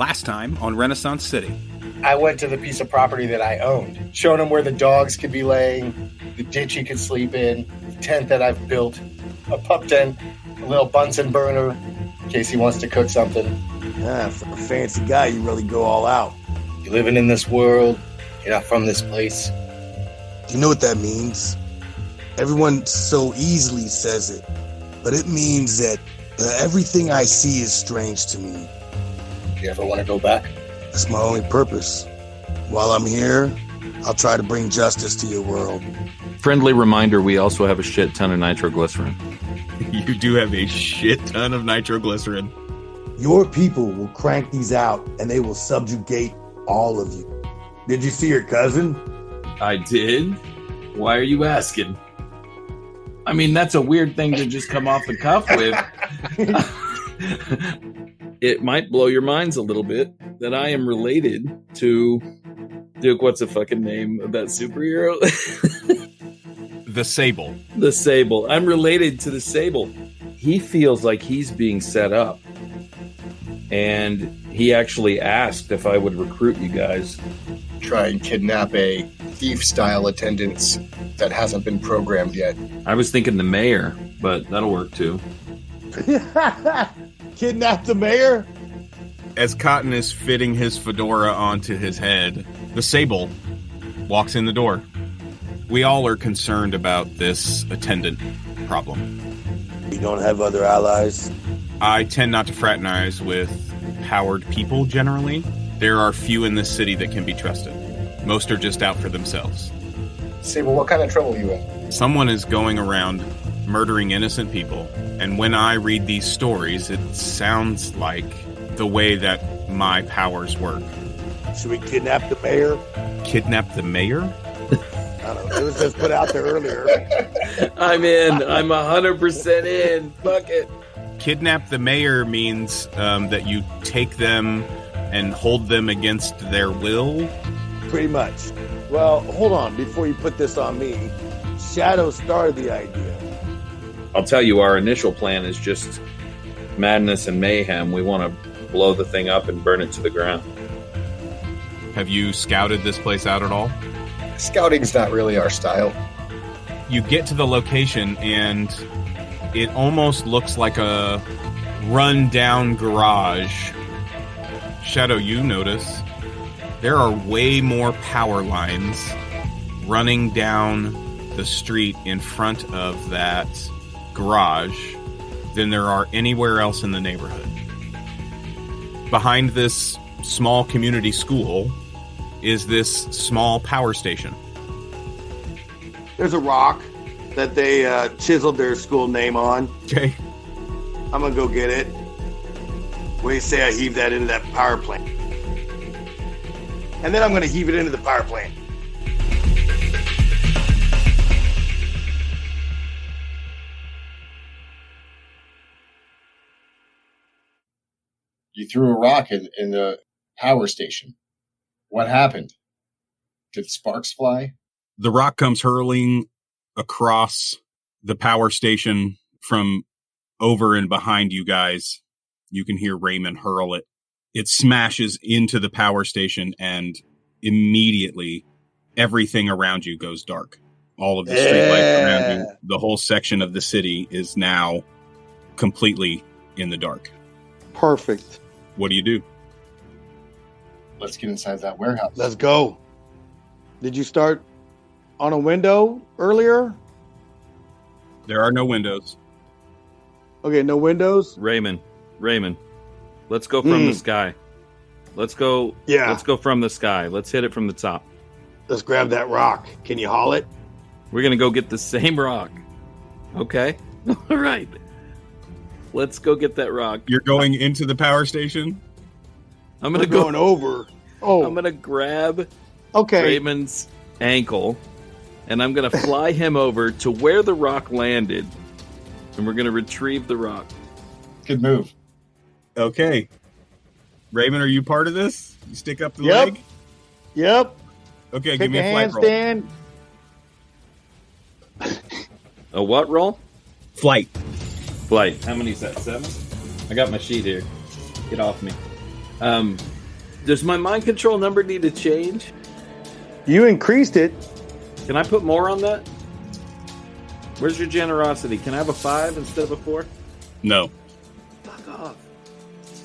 Last time on Renaissance City. I went to the piece of property that I owned, showing him where the dogs could be laying, the ditch he could sleep in, the tent that I've built, a pup tent, a little Bunsen burner in case he wants to cook something. Yeah, for a fancy guy, you really go all out. You're living in this world. You're not from this place. You know what that means? Everyone so easily says it, but it means that everything I see is strange to me. Do you ever want to go back? That's my only purpose. While I'm here, I'll try to bring justice to your world. Friendly reminder, we also have a shit ton of nitroglycerin. You do have a shit ton of nitroglycerin. Your people will crank these out, and they will subjugate all of you. Did you see your cousin? I did? Why are you asking? I mean, that's a weird thing to just come off the cuff with. It might blow your minds a little bit that I am related to Duke. What's the fucking name of that superhero? The Sable. The Sable. I'm related to the Sable. He feels like he's being set up. And he actually asked if I would recruit you guys. Try and kidnap a thief-style attendant that hasn't been programmed yet. I was thinking the mayor, but that'll work too. Kidnap the mayor? As Cotton is fitting his fedora onto his head, the Sable walks in the door. We all are concerned about this attendant problem. You don't have other allies? I tend not to fraternize with powered people generally. There are few in this city that can be trusted. Most are just out for themselves. Sable, what kind of trouble are you in? Someone is going around murdering innocent people, and when I read these stories, it sounds like the way that my powers work. Should we kidnap the mayor? Kidnap the mayor? I don't know. It was just put out there earlier. I'm in. I'm 100% in. Fuck it. Kidnap the mayor means that you take them and hold them against their will? Pretty much. Well, hold on. Before you put this on me, Shadow started the idea. I'll tell you, our initial plan is just madness and mayhem. We want to blow the thing up and burn it to the ground. Have you scouted this place out at all? Scouting's not really our style. You get to the location and it almost looks like a run-down garage. Shadow, you notice there are way more power lines running down the street in front of that garage than there are anywhere else in the neighborhood. Behind this small community school is this small power station. There's a rock that they chiseled their school name on. Okay. I'm gonna go get it. What do you say I heave that into that power plant? And then I'm gonna heave it into the power plant. You threw a rock in the power station. What happened? Did sparks fly? The rock comes hurling across the power station from over and behind you guys. You can hear Raymond hurl it. It smashes into the power station, and immediately everything around you goes dark. All of the streetlights around you, the whole section of the city is now completely in the dark. Perfect. What do you do? Let's get inside that warehouse. Let's go. Did you start on a window earlier? There are no windows. Okay, no windows? Raymond, let's go from the sky. Let's go. Yeah. Let's go from the sky. Let's hit it from the top. Let's grab that rock. Can you haul it? We're going to go get the same rock. Okay. All right. Let's go get that rock. You're going into the power station? I'm going to go over. Oh. I'm going to grab okay. Raymond's ankle, and I'm going to fly him over to where the rock landed, and we're going to retrieve the rock. Good move. Okay. Raymond, are you part of this? You stick up the leg? Yep. Okay, Take give me a flight roll. handstand. A what roll? Flight. How many is that? 7? I got my sheet here. Get off me. Does my mind control number need to change? You increased it. Can I put more on that? Where's your generosity? Can I have a 5 instead of a 4? No. Fuck off.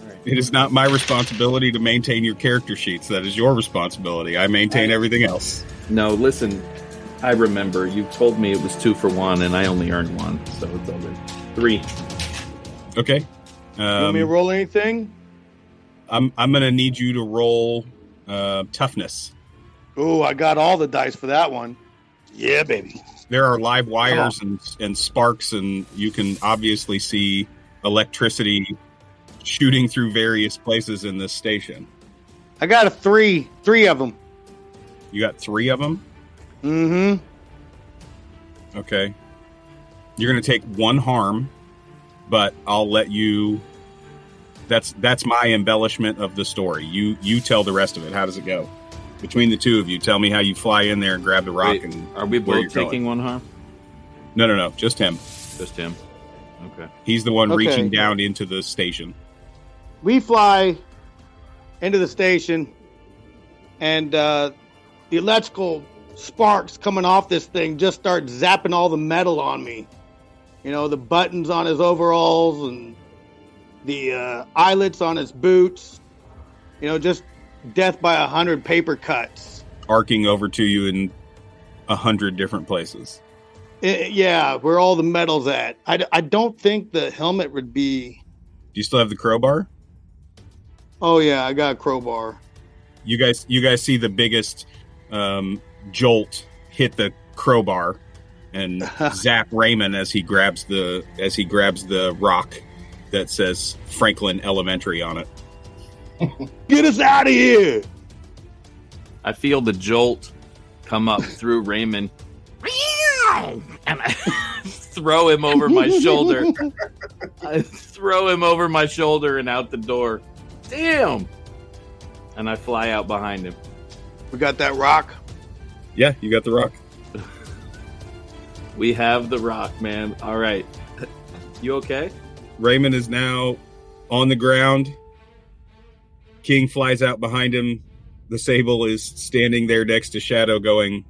All right. It is not my responsibility to maintain your character sheets. That is your responsibility. I maintain everything else. No, listen. I remember. You told me it was 2 for 1, and I only earned 1, so it's all good. 3. Okay. You want me to roll anything? I'm going to need you to roll toughness. Oh, I got all the dice for that one. Yeah, baby. There are live wires and sparks, and you can obviously see electricity shooting through various places in this station. I got a 3. 3 of them. You got 3 of them? Mm-hmm. Okay. You're going to take 1 harm, but I'll let you... That's my embellishment of the story. You tell the rest of it. How does it go? Between the two of you, tell me how you fly in there and grab the rock. Wait, and are we both taking 1 harm? No. Just him. Just him. Okay. He's the one Okay. reaching down into the station. We fly into the station, and the electrical sparks coming off this thing just start zapping all the metal on me. You know, the buttons on his overalls and the eyelets on his boots. You know, just death by 100 paper cuts. Arcing over to you in 100 different places. Yeah, where all the metal's at. I don't think the helmet would be... Do you still have the crowbar? Oh, yeah, I got a crowbar. You guys see the biggest jolt hit the crowbar and zap Raymond as he grabs the rock that says Franklin Elementary on it. Get us out of here! I feel the jolt come up through Raymond. And I throw him over my shoulder. I throw him over my shoulder and out the door. Damn! And I fly out behind him. We got that rock? Yeah, you got the rock. We have the rock, man. All right. You okay? Raymond is now on the ground. King flies out behind him. The Sable is standing there next to Shadow going,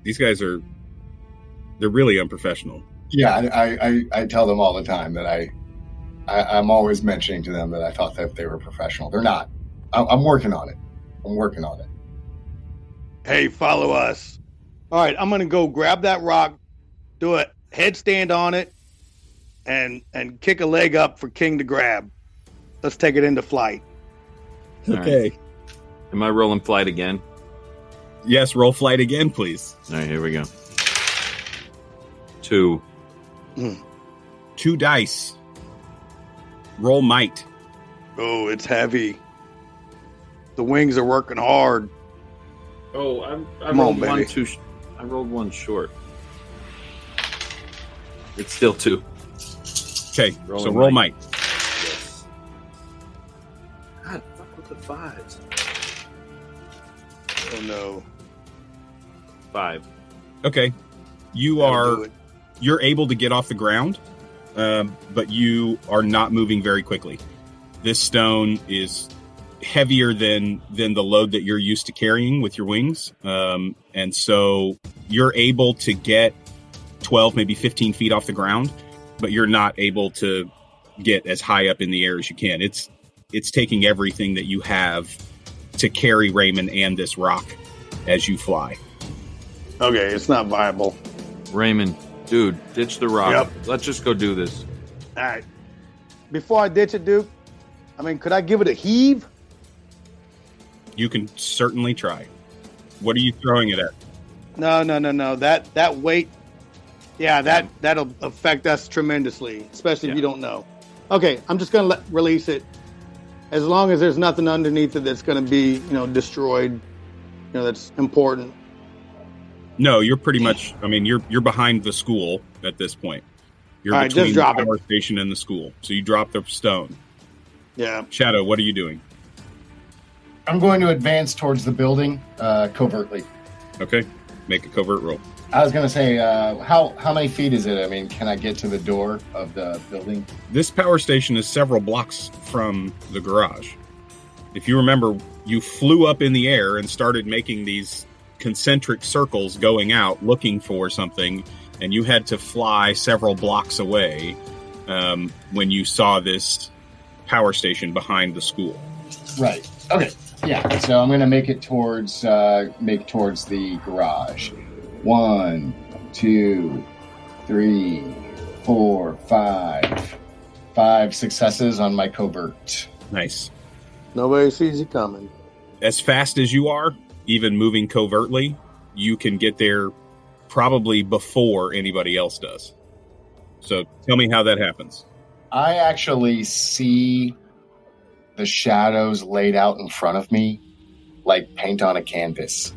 these guys they're really unprofessional. Yeah, I tell them all the time that I'm always mentioning to them that I thought that they were professional. They're not. I'm working on it. Hey, follow us. All right, I'm going to go grab that rock, do a headstand on it, and kick a leg up for King to grab. Let's take it into flight. Okay. Right. Am I rolling flight again? Yes, roll flight again, please. All right, here we go. 2. 2 dice. Roll might. Oh, it's heavy. The wings are working hard. Oh, I Come rolled on, one baby. I rolled 1 short. It's still 2. Okay, Rolling so roll might. might. Yes. God, fuck with the 5s. Oh, no. 5. Okay. You're able to get off the ground, but you are not moving very quickly. This stone is heavier than the load that you're used to carrying with your wings. And so you're able to get 12, maybe 15 feet off the ground, but you're not able to get as high up in the air as you can. It's taking everything that you have to carry Raymond and this rock as you fly. Okay, it's not viable. Raymond, dude, ditch the rock. Yep. Let's just go do this. All right. Before I ditch it, Duke, could I give it a heave? You can certainly try. What are you throwing it at? No. That weight, yeah, that'll affect us tremendously, especially if you don't know. Okay, I'm just gonna release it. As long as there's nothing underneath it that's gonna be, destroyed, that's important. No, you're pretty much. You're behind the school at this point. You're all right, between just drop the power it. station and the school. So you drop the stone. Yeah. Shadow, what are you doing? I'm going to advance towards the building covertly. Okay, make a covert roll. I was going to say, how many feet is it? Can I get to the door of the building? This power station is several blocks from the garage. If you remember, you flew up in the air and started making these concentric circles going out looking for something, and you had to fly several blocks away when you saw this power station behind the school. Right. Okay. Yeah. So I'm going to make towards the garage. 1, 2, 3, 4, 5. 5 successes on my covert. Nice. Nobody sees you coming. As fast as you are, even moving covertly, you can get there probably before anybody else does. So tell me how that happens. I actually see the shadows laid out in front of me like paint on a canvas.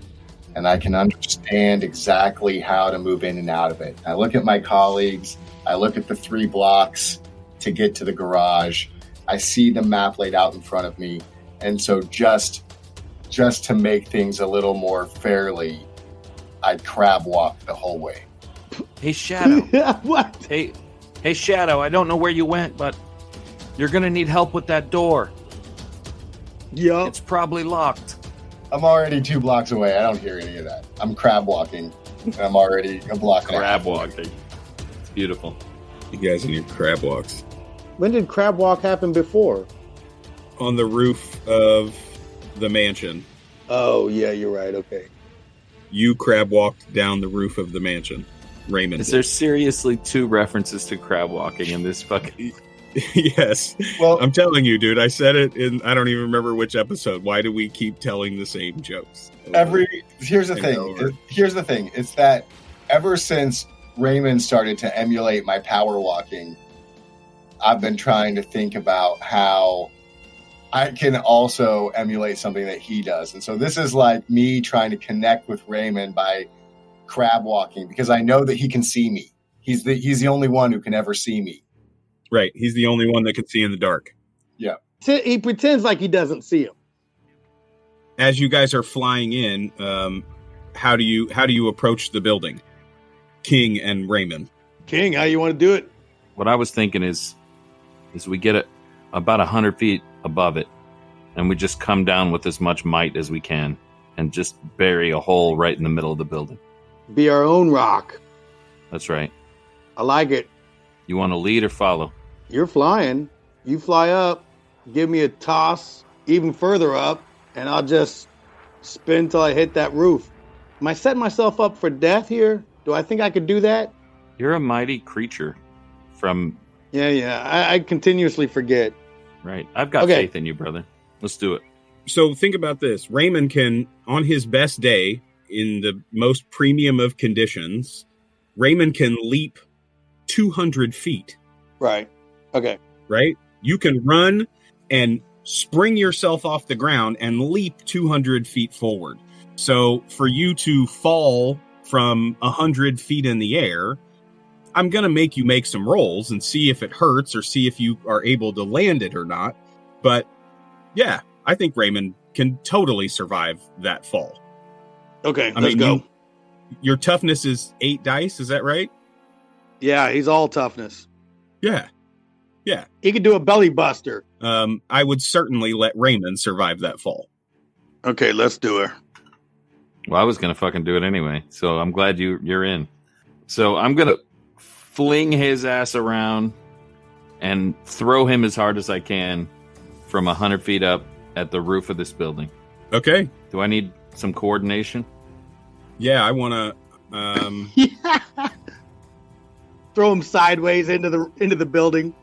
And I can understand exactly how to move in and out of it. I look at my colleagues. I look at the 3 blocks to get to the garage. I see the map laid out in front of me. And so just to make things a little more fairly, I'd crab walk the whole way. Hey, Shadow. What? Hey, Shadow, I don't know where you went, but you're going to need help with that door. Yup. It's probably locked. I'm already 2 blocks away. I don't hear any of that. I'm crab walking, and I'm already a block away. Crab walking. It's beautiful. You guys and your crab walks. When did crab walk happen before? On the roof of the mansion. Oh, yeah, you're right. Okay. You crab walked down the roof of the mansion. Raymond. Is there seriously 2 references to crab walking in this fucking... Yes. Well, I'm telling you, dude, I said it in, I don't even remember which episode. Why do we keep telling the same jokes? Here's the thing. It's that ever since Raymond started to emulate my power walking, I've been trying to think about how I can also emulate something that he does. And so this is like me trying to connect with Raymond by crab walking, because I know that he can see me. He's the only one who can ever see me. Right. He's the only one that can see in the dark. Yeah. He pretends like he doesn't see him. As you guys are flying in, how do you approach the building? King and Raymond. King, how you want to do it? What I was thinking is we get it about 100 feet above it, and we just come down with as much might as we can and just bury a hole right in the middle of the building. Be our own rock. That's right. I like it. You want to lead or follow? You're flying. You fly up. Give me a toss even further up, and I'll just spin till I hit that roof. Am I setting myself up for death here? Do I think I could do that? You're a mighty creature from... Yeah. I continuously forget. Right. I've got faith in you, brother. Let's do it. So think about this. Raymond can, on his best day, in the most premium of conditions, Raymond can leap 200 feet. Right. Okay. Right? You can run and spring yourself off the ground and leap 200 feet forward. So for you to fall from 100 feet in the air, I'm going to make you make some rolls and see if it hurts or see if you are able to land it or not. But yeah, I think Raymond can totally survive that fall. Okay, let's go. Your toughness is 8 dice, is that right? Yeah, he's all toughness. Yeah. He could do a belly buster. I would certainly let Raymond survive that fall. Okay, let's do it. Well, I was going to fucking do it anyway, so I'm glad you're in. So I'm going to fling his ass around and throw him as hard as I can from 100 feet up at the roof of this building. Okay. Do I need some coordination? Yeah, I want to... Throw him sideways into the building.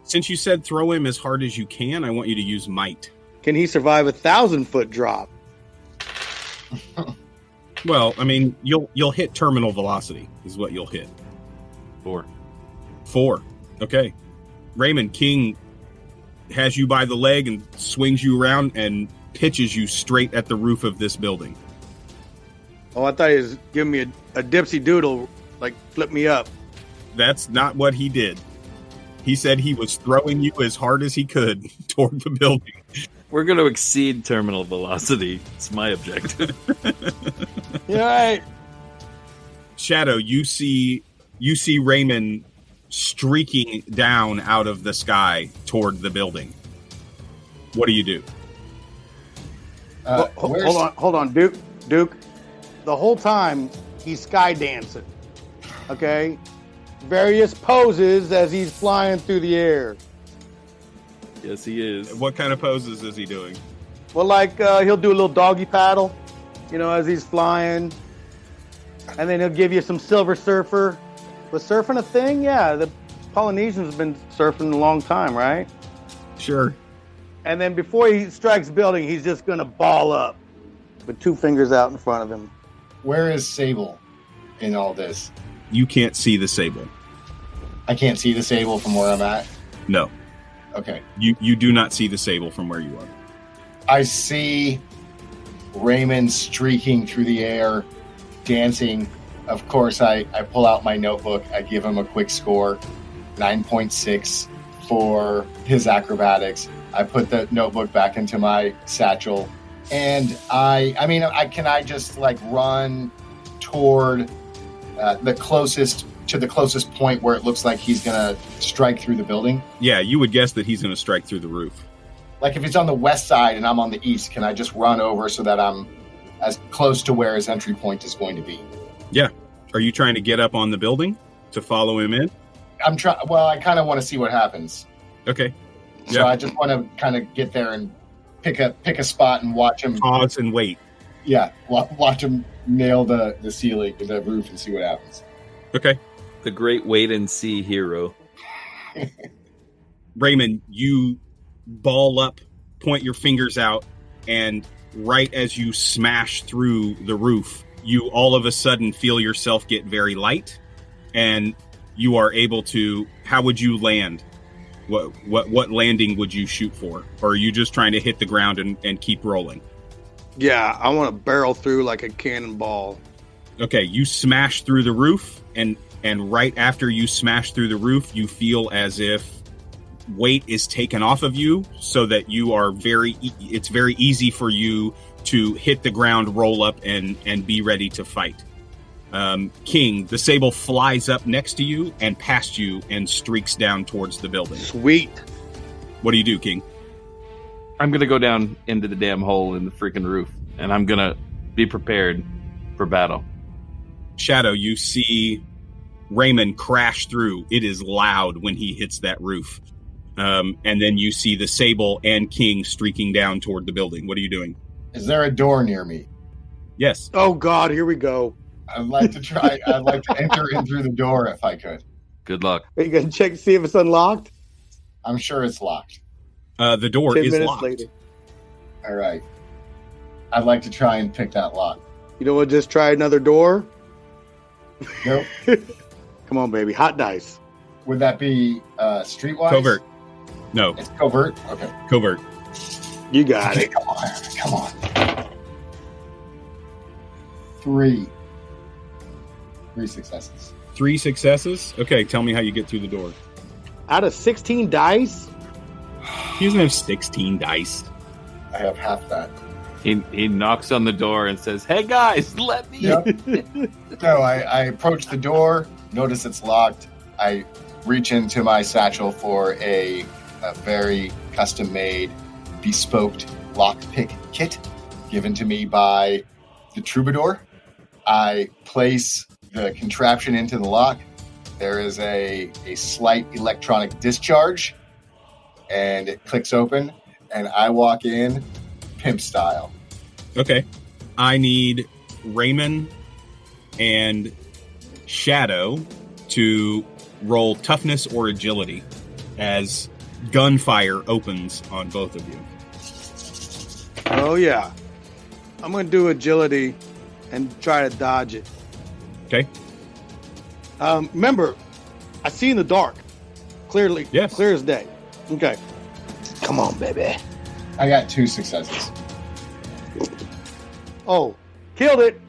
Since you said throw him as hard as you can, I want you to use might. Can he survive a 1,000-foot drop? Well, I mean, you'll hit terminal velocity is what you'll hit. 4. Okay. Raymond, King has you by the leg and swings you around and pitches you straight at the roof of this building. Oh, I thought he was giving me a dipsy doodle, like flip me up. That's not what he did. He said he was throwing you as hard as he could toward the building. We're going to exceed terminal velocity. It's my objective. You're right. Shadow, you see Raymond streaking down out of the sky toward the building. What do you do? Hold on, Duke. The whole time he's sky dancing. Okay, various poses as he's flying through the air. Yes, he is. What kind of poses is he doing? Well, like he'll do a little doggy paddle, as he's flying, and then he'll give you some Silver Surfer. Was surfing a thing? Yeah, the Polynesians have been surfing a long time, right? Sure. And then before he strikes building, he's just gonna ball up with 2 fingers out in front of him. Where is Sable in all this? You can't see the Sable. I can't see the Sable from where I'm at? No. Okay. You do not see the Sable from where you are. I see Raymond streaking through the air, dancing. Of course, I pull out my notebook. I give him a quick score, 9.6 for his acrobatics. I put the notebook back into my satchel, and can I just like run toward the closest point where it looks like he's gonna strike through the building? Yeah, you would guess that he's gonna strike through the roof. Like if he's on the west side and I'm on the east, can I just run over so that I'm as close to where his entry point is going to be? Yeah. Are you trying to get up on the building to follow him in? I'm trying. Well, I kind of want to see what happens. Okay. So Yeah. I just want to kind of get there and pick a spot and watch him. Pause and wait. Yeah, watch him nail the ceiling, the roof, and see what happens. Okay. The great wait and see hero. Raymond, you ball up, point your fingers out, and right as you smash through the roof, you all of a sudden feel yourself get very light, and you are able to. How would you land? What landing would you shoot for? Or are you just trying to hit the ground and keep rolling? Yeah, I want to barrel through like a cannonball. Okay, you smash through the roof, and right after you smash through the roof, you feel as if weight is taken off of you, so that you are it's very easy for you to hit the ground, roll up, and be ready to fight. King, the Sable flies up next to you and past you and streaks down towards the building. Sweet. What do you do, King? I'm going to go down into the damn hole in the freaking roof, and I'm going to be prepared for battle. Shadow, you see Raymond crash through. It is loud when he hits that roof. And then you see the Sable and King streaking down toward the building. What are you doing? Is there a door near me? Yes. Oh, God, here we go. I'd like to enter in through the door if I could. Good luck. Are you going to check to see if it's unlocked? I'm sure it's locked. The door 10 is minutes locked. later. All right. I'd like to try and pick that lock. You know what? Just try another door. Nope. Come on, baby. Hot dice. Would that be streetwise? Covert. No, It's covert? Okay. covert. You got Okay, it. come on. 3 successes. 3 successes? Okay, tell me how you get through the door. Out of 16 dice? He doesn't have 16 dice. I have half that. He knocks on the door and says, "Hey guys, let me in." No, I approach the door, notice it's locked. I reach into my satchel for a very custom-made, bespoke lockpick kit given to me by the Troubadour. I place the contraption into the lock. There is a slight electronic discharge, and it clicks open, and I walk in pimp style. Okay. I need Raymond and Shadow to roll toughness or agility as gunfire opens on both of you. Oh, yeah. I'm going to do agility and try to dodge it. Okay. Remember, I see in the dark. Clearly. Yes. Clear as day. Okay. Come on, baby. I got 2 successes. Oh, killed it.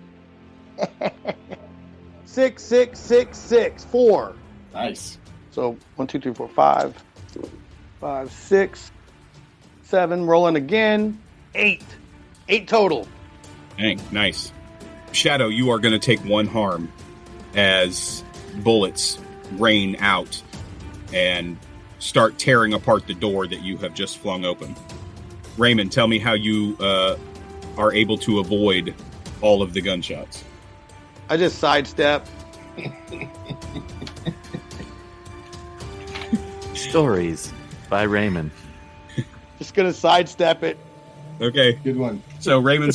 6, 6, 6, 6, 4. Nice. So 1, 2, 3, 4, 5. 5, 6, 7. Rolling again. 8. 8 total. Dang, nice. Shadow, you are going to take 1 harm as bullets rain out and start tearing apart the door that you have just flung open. Raymond, tell me how you are able to avoid all of the gunshots. I just sidestep. Stories by Raymond. Just gonna sidestep it. Okay. Good one. So Raymond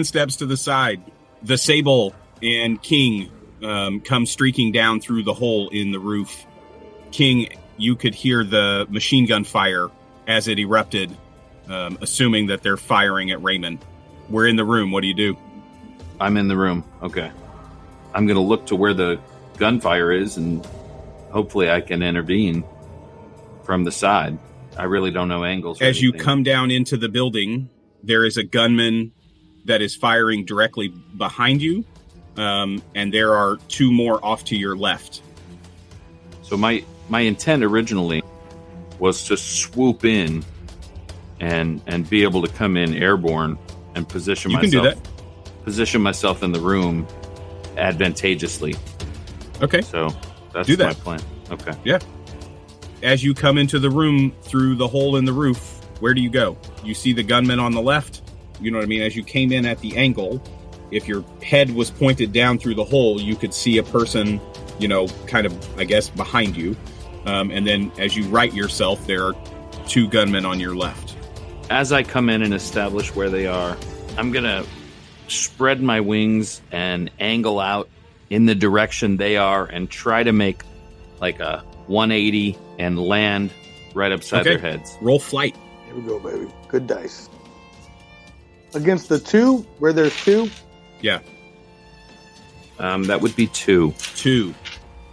steps to the side. The Sable and King come streaking down through the hole in the roof. King, you could hear the machine gun fire as it erupted, assuming that they're firing at Raymond. We're in the room. What do you do? I'm in the room. Okay. I'm going to look to where the gunfire is, and hopefully I can intervene from the side. I really don't know angles. As you come down into the building, there is a gunman that is firing directly behind you, and there are two more off to your left. So my intent originally was to swoop in and be able to come in airborne and position You myself. can do that. Position myself in the room advantageously. Okay. So that's Do that. my plan. Okay. Yeah. As you come into the room through the hole in the roof, where do you go? You see the gunman on the left. You know what I mean? As you came in at the angle, if your head was pointed down through the hole, you could see a person, kind of, I guess, behind you. And then as you right yourself, there are two gunmen on your left. As I come in and establish where they are, I'm going to spread my wings and angle out in the direction they are and try to make like a 180 and land right upside their heads. Roll flight. Here we go, baby. Good dice. Against the two, where there's two? Yeah. That would be 2. 2.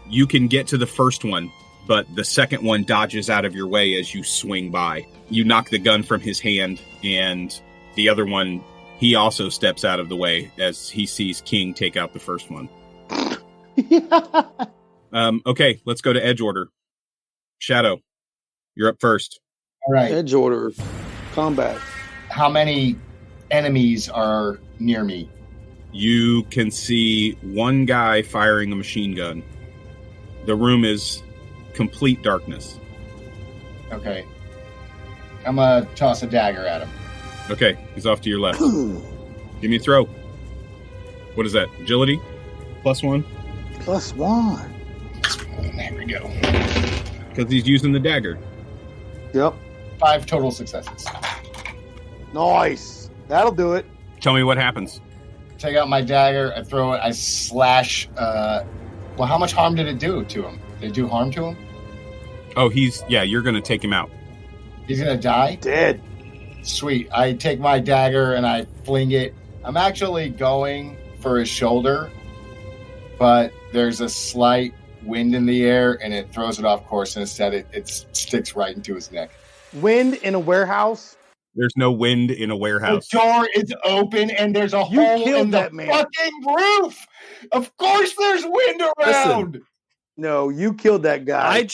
You can get to the first one, but the second one dodges out of your way as you swing by. You knock the gun from his hand, and the other one, he also steps out of the way as he sees King take out the first one. Okay, let's go to edge order. Shadow, you're up first. All right. Edge order. Combat. How many enemies are near me? You can see one guy firing a machine gun. The room is complete darkness. Okay. I'm going to toss a dagger at him. Okay, he's off to your left. Give me a throw. What is that? Agility? +1? +1. There we go. Because he's using the dagger. Yep. 5 total successes. Nice. That'll do it. Tell me what happens. Take out my dagger, I throw it, I slash. Well, how much harm did it do to him? Did it do harm to him? Oh, you're going to take him out. He's going to die? Dead. Sweet. I take my dagger and I fling it. I'm actually going for his shoulder, but there's a slight wind in the air and it throws it off course, and instead it sticks right into his neck. Wind in a warehouse? There's no wind in a warehouse. The door is open and there's a hole in the fucking roof. Of course there's wind around. Listen, no, you killed that guy.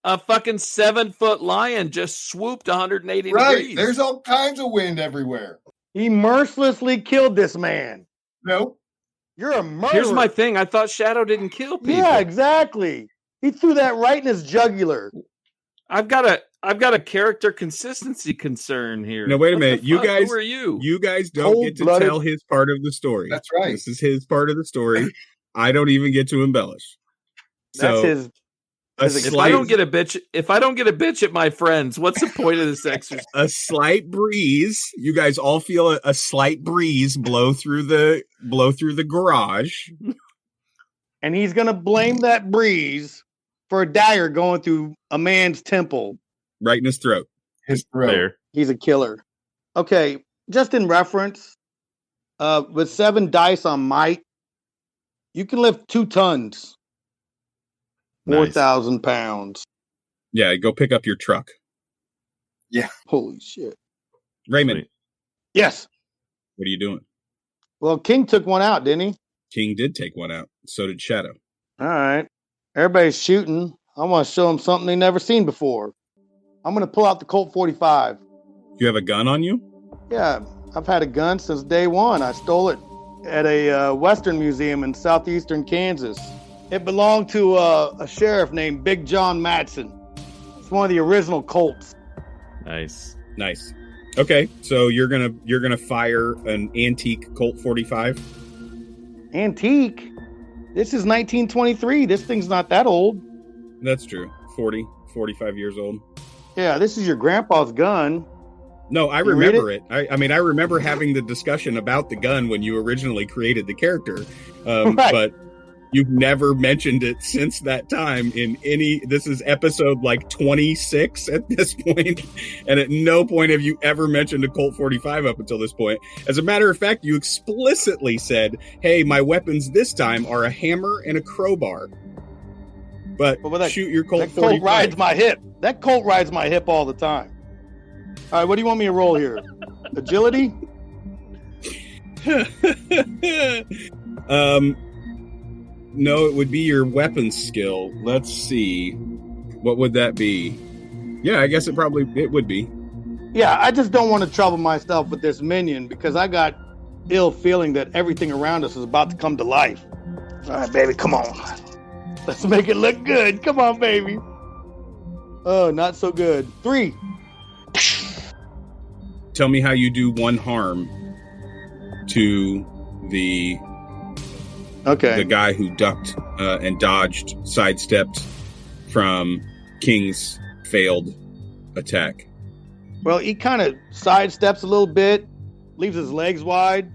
A fucking 7-foot lion just swooped 180 right. degrees. There's all kinds of wind everywhere. He mercilessly killed this man. Nope. You're a murderer. Here's my thing. I thought Shadow didn't kill people. Yeah, exactly. He threw that right in his jugular. I've got a character consistency concern here. No, wait a minute. Who are you? You guys don't get to tell his part of the story. That's right. This is his part of the story. I don't even get to embellish. That's his. If I don't get a bitch at my friends, what's the point of this exercise? A slight breeze. You guys all feel a slight breeze blow through the garage. And he's gonna blame that breeze for a dagger going through a man's temple. Right in his throat. His throat. There. He's a killer. Okay, just in reference, with 7 dice on might, you can lift 2 tons. 4,000 pounds. Yeah, go pick up your truck. Yeah. Holy shit. Raymond. Yes. What are you doing? Well, King took one out, didn't he? King did take one out. So did Shadow. All right. Everybody's shooting. I want to show them something they've never seen before. I'm going to pull out the Colt 45. You have a gun on you? Yeah, I've had a gun since day one. I stole it at a Western museum in southeastern Kansas. It belonged to a sheriff named Big John Matson. It's one of the original Colts. Nice. Okay, so you're gonna fire an antique Colt 45. Antique? This is 1923. This thing's not that old. That's true. 45 years old. Yeah, this is your grandpa's gun. No, I remember it. I mean, I remember having the discussion about the gun when you originally created the character, Right. but you've never mentioned it since that time in any. This is episode like 26 at this point, and at no point have you ever mentioned a Colt 45 up until this point. As a matter of fact, you explicitly said, "Hey, my weapons this time are a hammer and a crowbar." But shoot your Colt 45. Colt rides my hip. That Colt rides my hip all the time. All right, what do you want me to roll here? Agility? No, it would be your weapon skill. Let's see. What would that be? Yeah, I guess it would be. Yeah, I just don't want to trouble myself with this minion because I got ill feeling that everything around us is about to come to life. All right, baby, come on. Let's make it look good. Come on, baby. Oh, not so good. 3. Tell me how you do 1 harm to the guy who ducked and dodged, sidestepped from King's failed attack. Well, he kind of sidesteps a little bit, leaves his legs wide,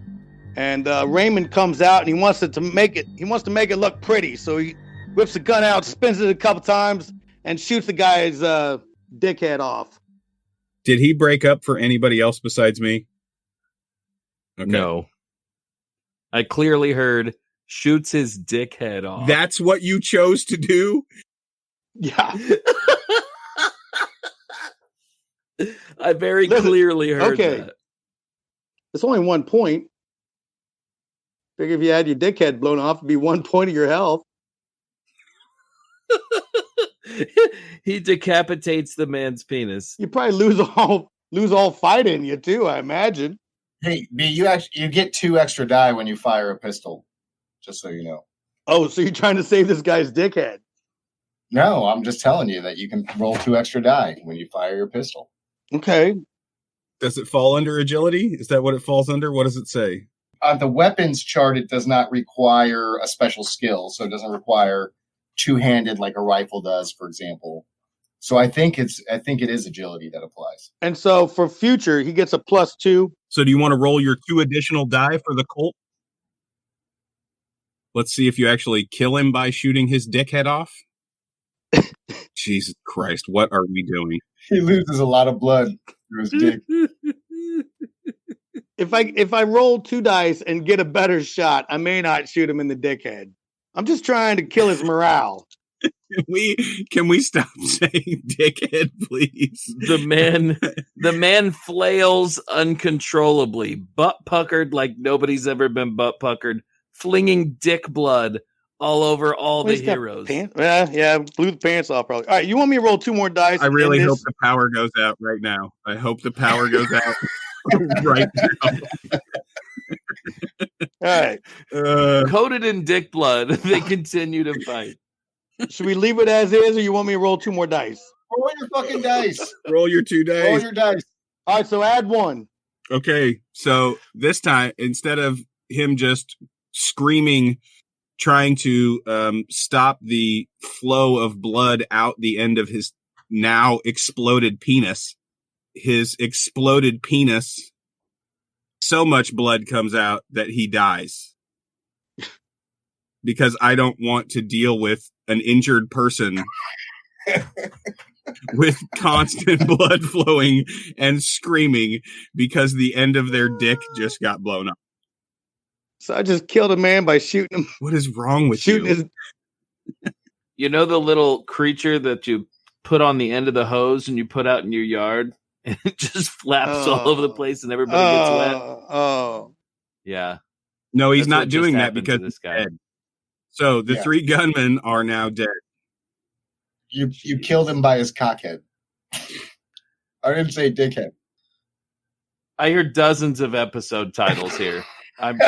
and Raymond comes out and he wants to make it look pretty. So he whips the gun out, spins it a couple times, and shoots the guy's dickhead off. Did he break up for anybody else besides me? Okay. No. I clearly heard shoots his dickhead off. That's what you chose to do? Yeah. I very clearly heard that. It's only 1 point. Figure if you had your dickhead blown off, it'd be 1 point of your health. He decapitates the man's penis. You probably lose all fight in you too, I imagine. Hey, B, you get 2 extra die when you fire a pistol, just so you know. Oh, so you're trying to save this guy's dickhead? No, I'm just telling you that you can roll 2 extra die when you fire your pistol. Okay. Does it fall under agility? Is that what it falls under? What does it say? On the weapons chart, it does not require a special skill, so it doesn't require two-handed like a rifle does, for example. So I think it is agility that applies. And so for future, he gets a +2. So do you want to roll your 2 additional die for the Colt? Let's see if you actually kill him by shooting his dickhead off. Jesus Christ, what are we doing? He loses a lot of blood through his dick. If I roll 2 dice and get a better shot, I may not shoot him in the dickhead. I'm just trying to kill his morale. Can we stop saying dickhead, please? The man flails uncontrollably, butt puckered like nobody's ever been butt puckered, flinging dick blood all over all the heroes. Yeah, blew the pants off probably. All right, you want me to roll 2 more dice? I really hope the power goes out right now. I hope the power goes out right now. All right. Coated in dick blood, they continue to fight. Should we leave it as is, or you want me to roll 2 more dice? Roll your fucking dice. Roll your 2 dice. Roll your dice. All right, so add 1. Okay, so this time, instead of him just screaming, trying to stop the flow of blood out the end of his now exploded penis, his exploded penis, so much blood comes out that he dies. Because I don't want to deal with an injured person with constant blood flowing and screaming because the end of their dick just got blown up. So I just killed a man by shooting him. What is wrong with you? You know the little creature that you put on the end of the hose and you put out in your yard and it just flaps all over the place and everybody gets wet? Oh. Yeah. No, he's not doing that because this guy. So the 3 gunmen are now dead. You killed him by his cockhead. I didn't say dickhead. I hear dozens of episode titles here. I'm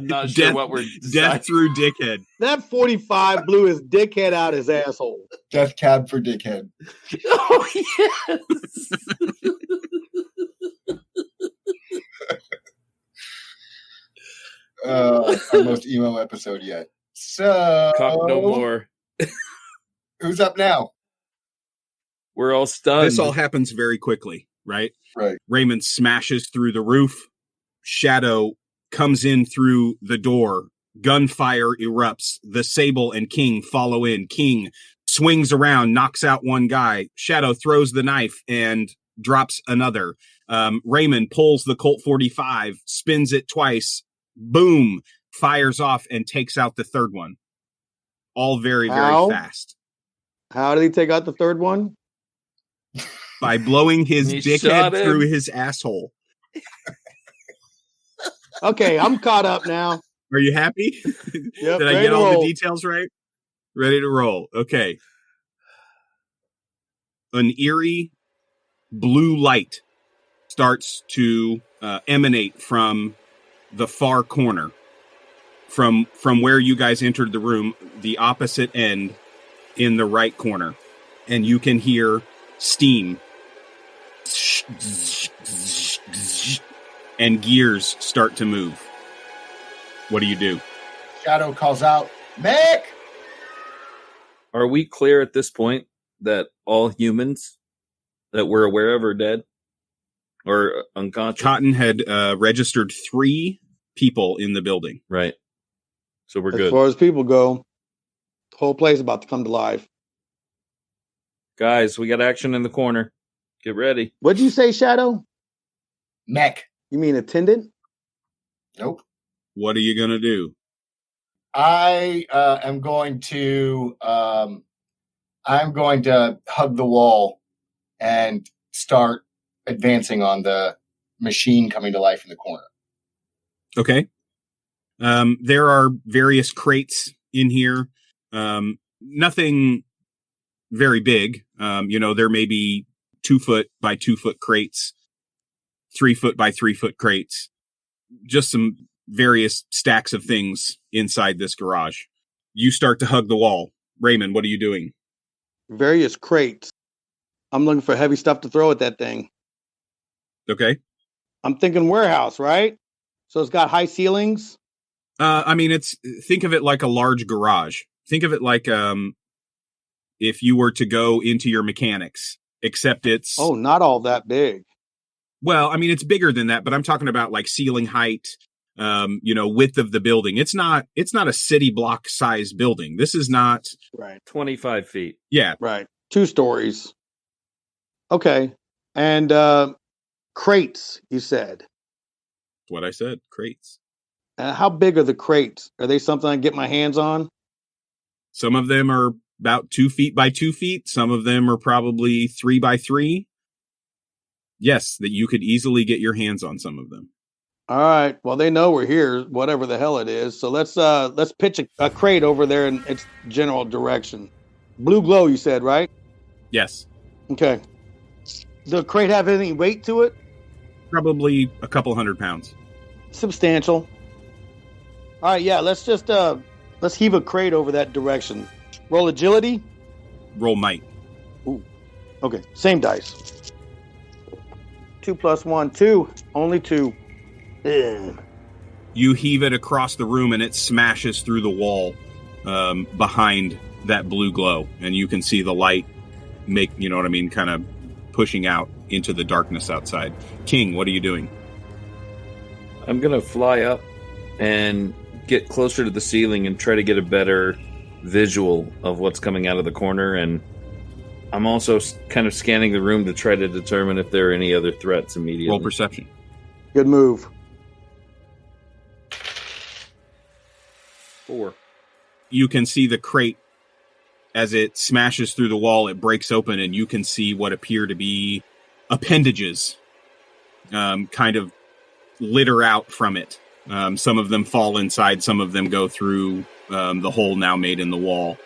not sure what we're deciding. Death through dickhead. That 45 blew his dickhead out his asshole. Deathcab for dickhead. Oh, yes. Our most emo episode yet. So, Cock no more. Who's up now? We're all stunned. This all happens very quickly, right? Right. Raymond smashes through the roof. Shadow comes in through the door. Gunfire erupts. The Sable and King follow in. King swings around, knocks out one guy. Shadow throws the knife and drops another. Raymond pulls the Colt 45, spins it twice. Boom! Fires off and takes out the third one. All very, very fast. How did he take out the third one? By blowing his He dickhead shot him. through his asshole. Okay, I'm caught up now. Are you happy? Yep, Did I ready get to all roll. the details right? Ready to roll. Okay. An eerie blue light starts to emanate from the far corner. From where you guys entered the room, the opposite end in the right corner. And you can hear steam. And gears start to move. What do you do? Shadow calls out, Mick! Are we clear at this point that all humans that we're aware of are dead or unconscious? Cotton had registered 3 people in the building. Right. So we're As good. far as people go, the whole place is about to come to life. Guys, we got action in the corner. Get ready. What'd you say, Shadow? Mech. You mean attendant? Nope. What are you going to do? I am going to hug the wall and start advancing on the machine coming to life in the corner. Okay. There are various crates in here. Nothing very big. There may be 2 foot by 2 foot crates, 3 foot by 3 foot crates, just some various stacks of things inside this garage. You start to hug the wall. Raymond, what are you doing? Various crates. I'm looking for heavy stuff to throw at that thing. Okay. I'm thinking warehouse, right? So it's got high ceilings. Think of it like a large garage. Think of it like, if you were to go into your mechanics, except it's, Oh, not all that big. well, it's bigger than that, but I'm talking about like ceiling height, width of the building. It's not a city block size building. This is not. Right. 25 feet. Yeah. Right. 2 stories. Okay. And crates, you said. That's what I said. Crates. How big are the crates? Are they something I can get my hands on? Some of them are about 2 feet by 2 feet. Some of them are probably 3 by 3. Yes, that you could easily get your hands on some of them. All right. Well, they know we're here, whatever the hell it is. So let's pitch a crate over there in its general direction. Blue glow, you said, right? Yes. Okay. Does the crate have any weight to it? Probably a couple 100 pounds. Substantial. All right. Yeah. Let's heave a crate over that direction. Roll agility. Roll might. Okay. Same dice. 2 + 1, 2. Only 2. Ugh. You heave it across the room and it smashes through the wall behind that blue glow. And you can see the light kind of pushing out into the darkness outside. King, what are you doing? I'm going to fly up and get closer to the ceiling and try to get a better visual of what's coming out of the corner. And I'm also kind of scanning the room to try to determine if there are any other threats immediately. Roll perception. Good move. 4. You can see the crate as it smashes through the wall. It breaks open and you can see what appear to be appendages kind of litter out from it. Some of them fall inside. Some of them go through the hole now made in the wall.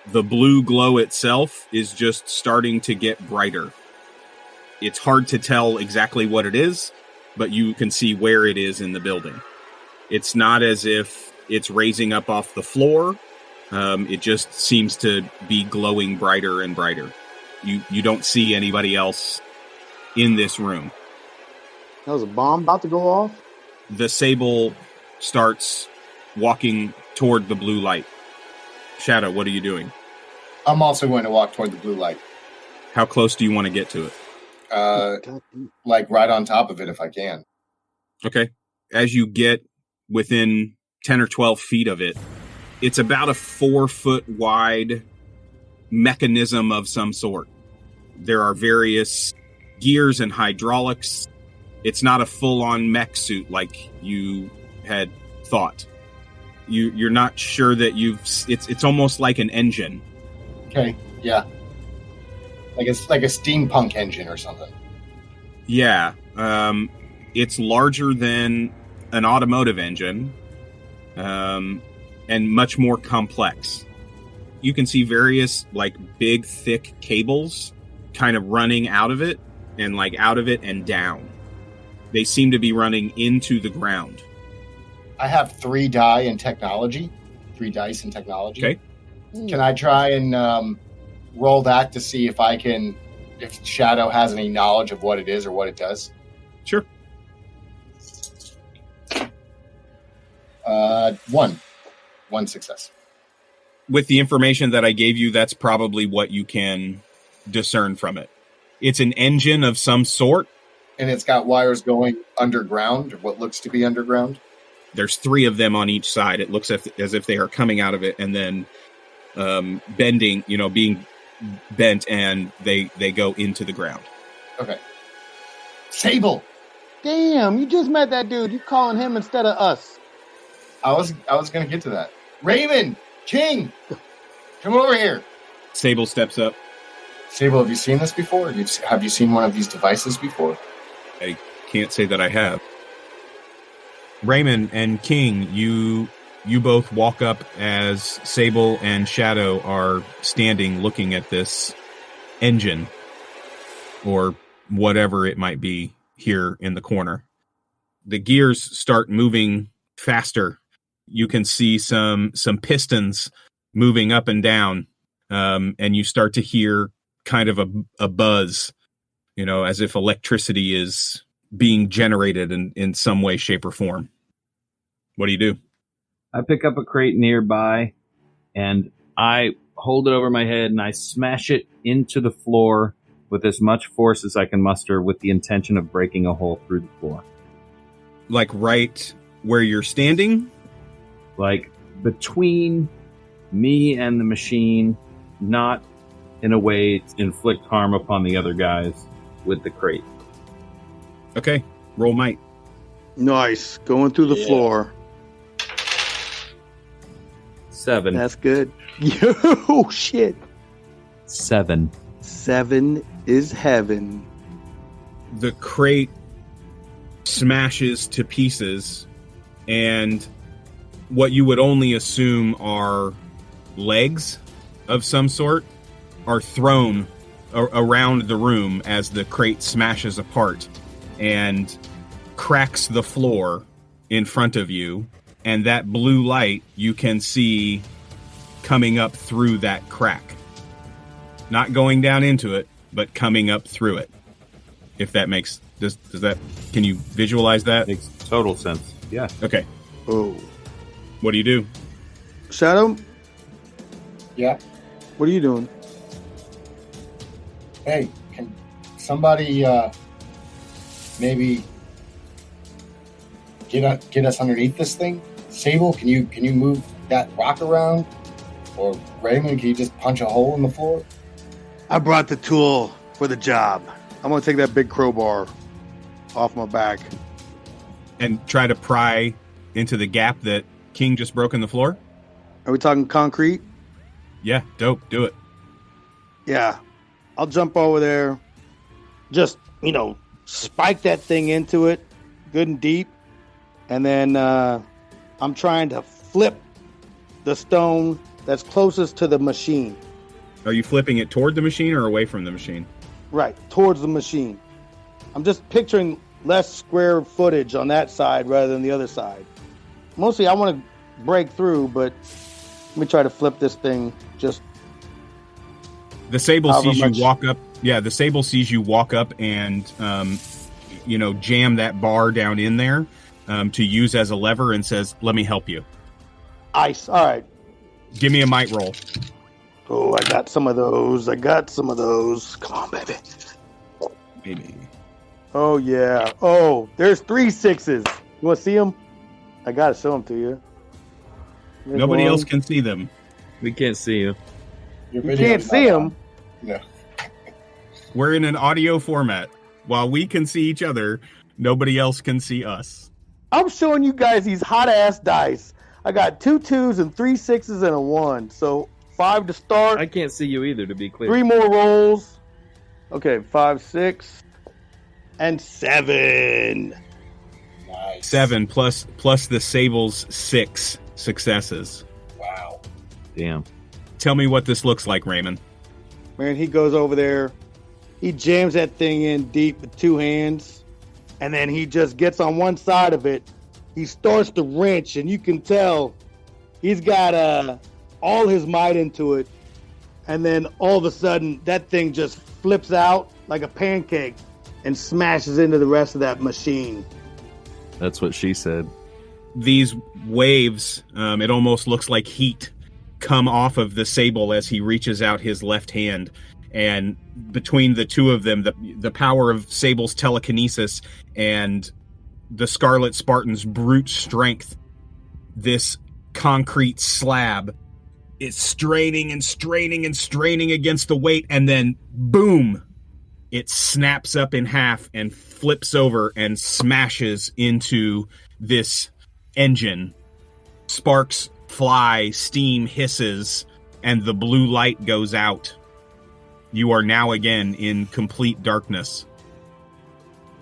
The blue glow itself is just starting to get brighter. It's hard to tell exactly what it is, but you can see where it is in the building. It's not as if it's raising up off the floor. It just seems to be glowing brighter and brighter. You don't see anybody else in this room. That was a bomb about to go off? The Sable starts walking toward the blue light. Shadow, what are you doing? I'm also going to walk toward the blue light. How close do you want to get to it? Like right on top of it if I can. Okay. As you get within 10 or 12 feet of it, it's about a 4-foot wide mechanism of some sort. There are various gears and hydraulics. It's not a full-on mech suit like you had thought. You're not sure that it's almost like an engine. Okay, yeah. Like a steampunk engine or something. Yeah. It's larger than an automotive engine, and much more complex. You can see various like big, thick cables kind of running out of it and down. They seem to be running into the ground. I have 3 dice in technology. Okay. Can I try and roll that to see if Shadow has any knowledge of what it is or what it does? Sure. 1 success. With the information that I gave you, that's probably what you can discern from it. It's an engine of some sort. And it's got wires going underground, or what looks to be underground. There's 3 of them on each side. It looks as if they are coming out of it and then bending, being bent, and they go into the ground. Okay. Sable! Damn, you just met that dude. You calling him instead of us. I was going to get to that. Raymond! King! Come over here. Sable steps up. Sable, have you seen this before? Have you seen one of these devices before? I can't say that I have. Raymond and King, you both walk up as Sable and Shadow are standing looking at this engine, or whatever it might be, here in the corner. The gears start moving faster. You can see some pistons moving up and down, and you start to hear kind of a buzz, as if electricity is being generated in some way, shape, or form. What do you do? I pick up a crate nearby, and I hold it over my head, and I smash it into the floor with as much force as I can muster, with the intention of breaking a hole through the floor. Like right where you're standing? Like between me and the machine, not in a way to inflict harm upon the other guys with the crate. Okay, roll might. Nice. Going through the floor. 7. That's good. Yo, shit. 7. 7 is heaven. The crate smashes to pieces, and what you would only assume are legs of some sort are thrown around the room as the crate smashes apart and cracks the floor in front of you, and that blue light you can see coming up through that crack. Not going down into it, but coming up through it. If that makes... Does that... Can you visualize that? Makes total sense. Yeah. Okay. Oh. What do you do? Shadow? Yeah. What are you doing? Hey, can somebody maybe get us underneath this thing? Sable, can you move that rock around? Or Raymond, can you just punch a hole in the floor? I brought the tool for the job. I'm going to take that big crowbar off my back. And try to pry into the gap that King just broke in the floor? Are we talking concrete? Yeah, dope. Do it. Yeah. I'll jump over there. Just, spike that thing into it good and deep. And then I'm trying to flip the stone that's closest to the machine. Are you flipping it toward the machine or away from the machine? Right, towards the machine. I'm just picturing less square footage on that side rather than the other side. Mostly I want to break through, but let me try to flip this thing just... The Sable sees you walk up. Yeah, the Sable sees you walk up and, jam that bar down in there. to use as a lever and says, "Let me help you." Ice. All right. Give me a might roll. Oh, I got some of those. Come on, baby. Maybe. Oh, yeah. Oh, there's 3 6s. You want to see them? I got to show them to you. There's Nobody one. else can see them. We can't see you. You can't see them. No. We're in an audio format. While we can see each other, nobody else can see us. I'm showing you guys these hot-ass dice. I got 2 2s and 3 6s and a 1. So 5 to start. I can't see you either, to be clear. 3 more rolls. Okay, 5, 6, and 7. Nice. 7 plus the Sable's 6 successes. Wow. Damn. Tell me what this looks like, Raymond. Man, he goes over there. He jams that thing in deep with 2 hands. And then he just gets on one side of it. He starts to wrench, and you can tell he's got all his might into it. And then all of a sudden, that thing just flips out like a pancake and smashes into the rest of that machine. That's what she said. These waves, it almost looks like heat, come off of the Sable as he reaches out his left hand. And between the two of them, the power of Sable's telekinesis and the Scarlet Spartan's brute strength, this concrete slab is straining and straining and straining against the weight, and then boom, it snaps up in half and flips over and smashes into this engine. Sparks fly, steam hisses, and the blue light goes out. You are now again in complete darkness.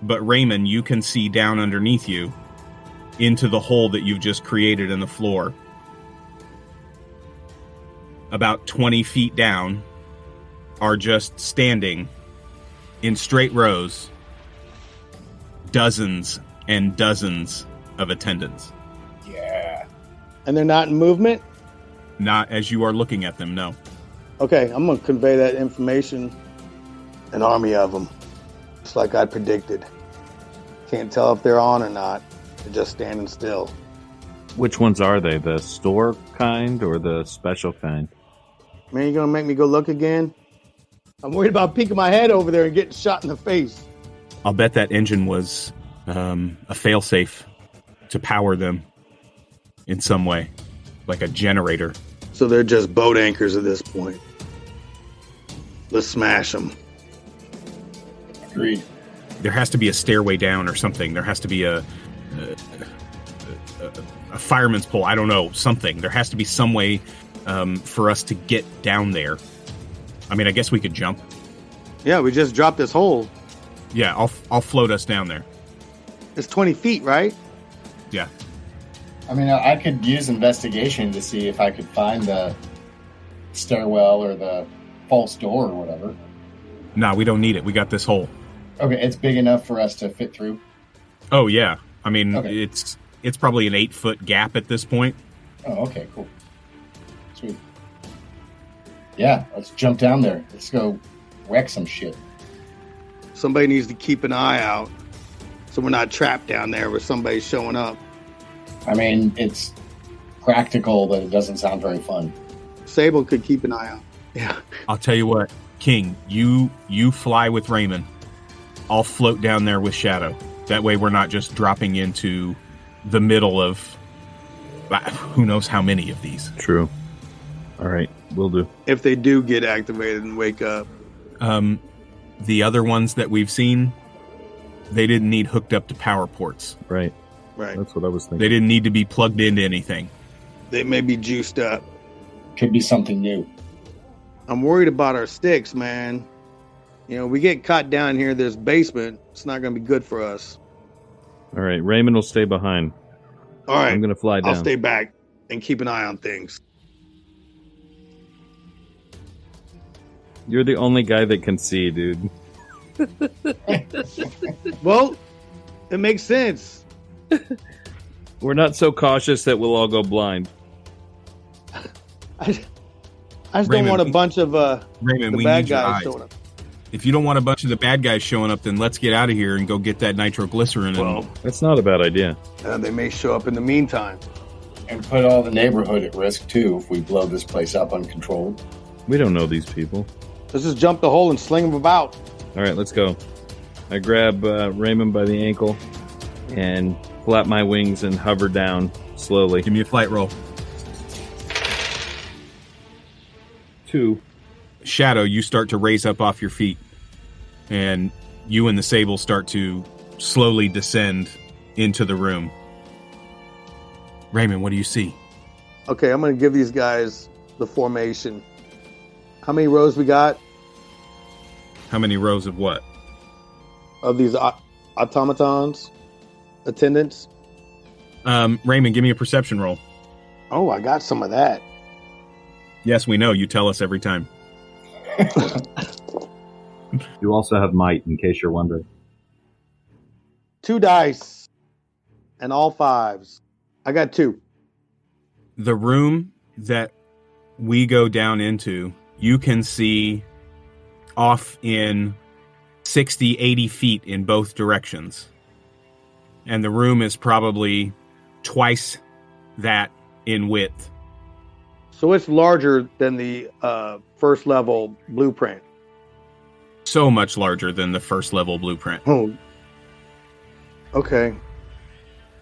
But Raymond, you can see down underneath you into the hole that you've just created in the floor. About 20 feet down are just standing in straight rows dozens and dozens of attendants. Yeah. And they're not in movement? Not as you are looking at them, no. Okay, I'm going to convey that information. An army of them. Just like I predicted. Can't tell if they're on or not. They're just standing still. Which ones are they? The store kind or the special kind? Man, you going to make me go look again? I'm worried about peeking my head over there and getting shot in the face. I'll bet that engine was a failsafe to power them in some way, like a generator. So they're just boat anchors at this point. Let's smash them. Agreed. There has to be a stairway down or something. There has to be a fireman's pole. I don't know, something. There has to be some way for us to get down there. I mean, I guess we could jump. Yeah, we just dropped this hole. Yeah, I'll float us down there. It's 20 feet, right? Yeah. I mean, I could use investigation to see if I could find the stairwell or the false door or whatever. Nah, we don't need it. We got this hole. Okay, it's big enough for us to fit through. Oh, yeah. I mean, Okay. it's probably an 8-foot gap at this point. Oh, okay, cool. Sweet. Yeah, let's jump down there. Let's go wreck some shit. Somebody needs to keep an eye out so we're not trapped down there with somebody showing up. I mean, it's practical, but it doesn't sound very fun. Sable could keep an eye out. Yeah. I'll tell you what, King, you fly with Raymond. I'll float down there with Shadow. That way we're not just dropping into the middle of who knows how many of these. True. All right, will do. If they do get activated and wake up. The other ones that we've seen, they didn't need hooked up to power ports. Right. Right. That's what I was thinking. They didn't need to be plugged into anything. They may be juiced up. Could be something new. I'm worried about our sticks, man. You know, we get caught down here, this basement. It's not going to be good for us. All right, Raymond will stay behind. All right. I'm going to fly down. I'll stay back and keep an eye on things. You're the only guy that can see, dude. Well, it makes sense. We're not so cautious that we'll all go blind. I just don't Raymond, want a bunch of Raymond, the we bad need your guys eyes. showing up. If you don't want a bunch of the bad guys showing up, then let's get out of here and go get that nitroglycerin. Well, That's not a bad idea. they may show up in the meantime. And put all the neighborhood at risk, too, if we blow this place up uncontrolled. We don't know these people. Let's just jump the hole and sling them about. All right, let's go. I grab Raymond by the ankle and flap my wings and hover down slowly. Give me a flight roll. 2. Shadow, you start to raise up off your feet, and you and the Sable start to slowly descend into the room. Raymond, what do you see? Okay, I'm going to give these guys the formation. How many rows we got How many rows of what? of these automatons, attendants? Raymond, give me a perception roll. Oh, I got some of that. Yes, we know. You tell us every time. You also have might, in case you're wondering. 2 dice and all 5s. I got 2. The room that we go down into, you can see off in 60, 80 feet in both directions. And the room is probably twice that in width. So it's larger than the first level blueprint. So much larger than the first level blueprint. Oh. Okay.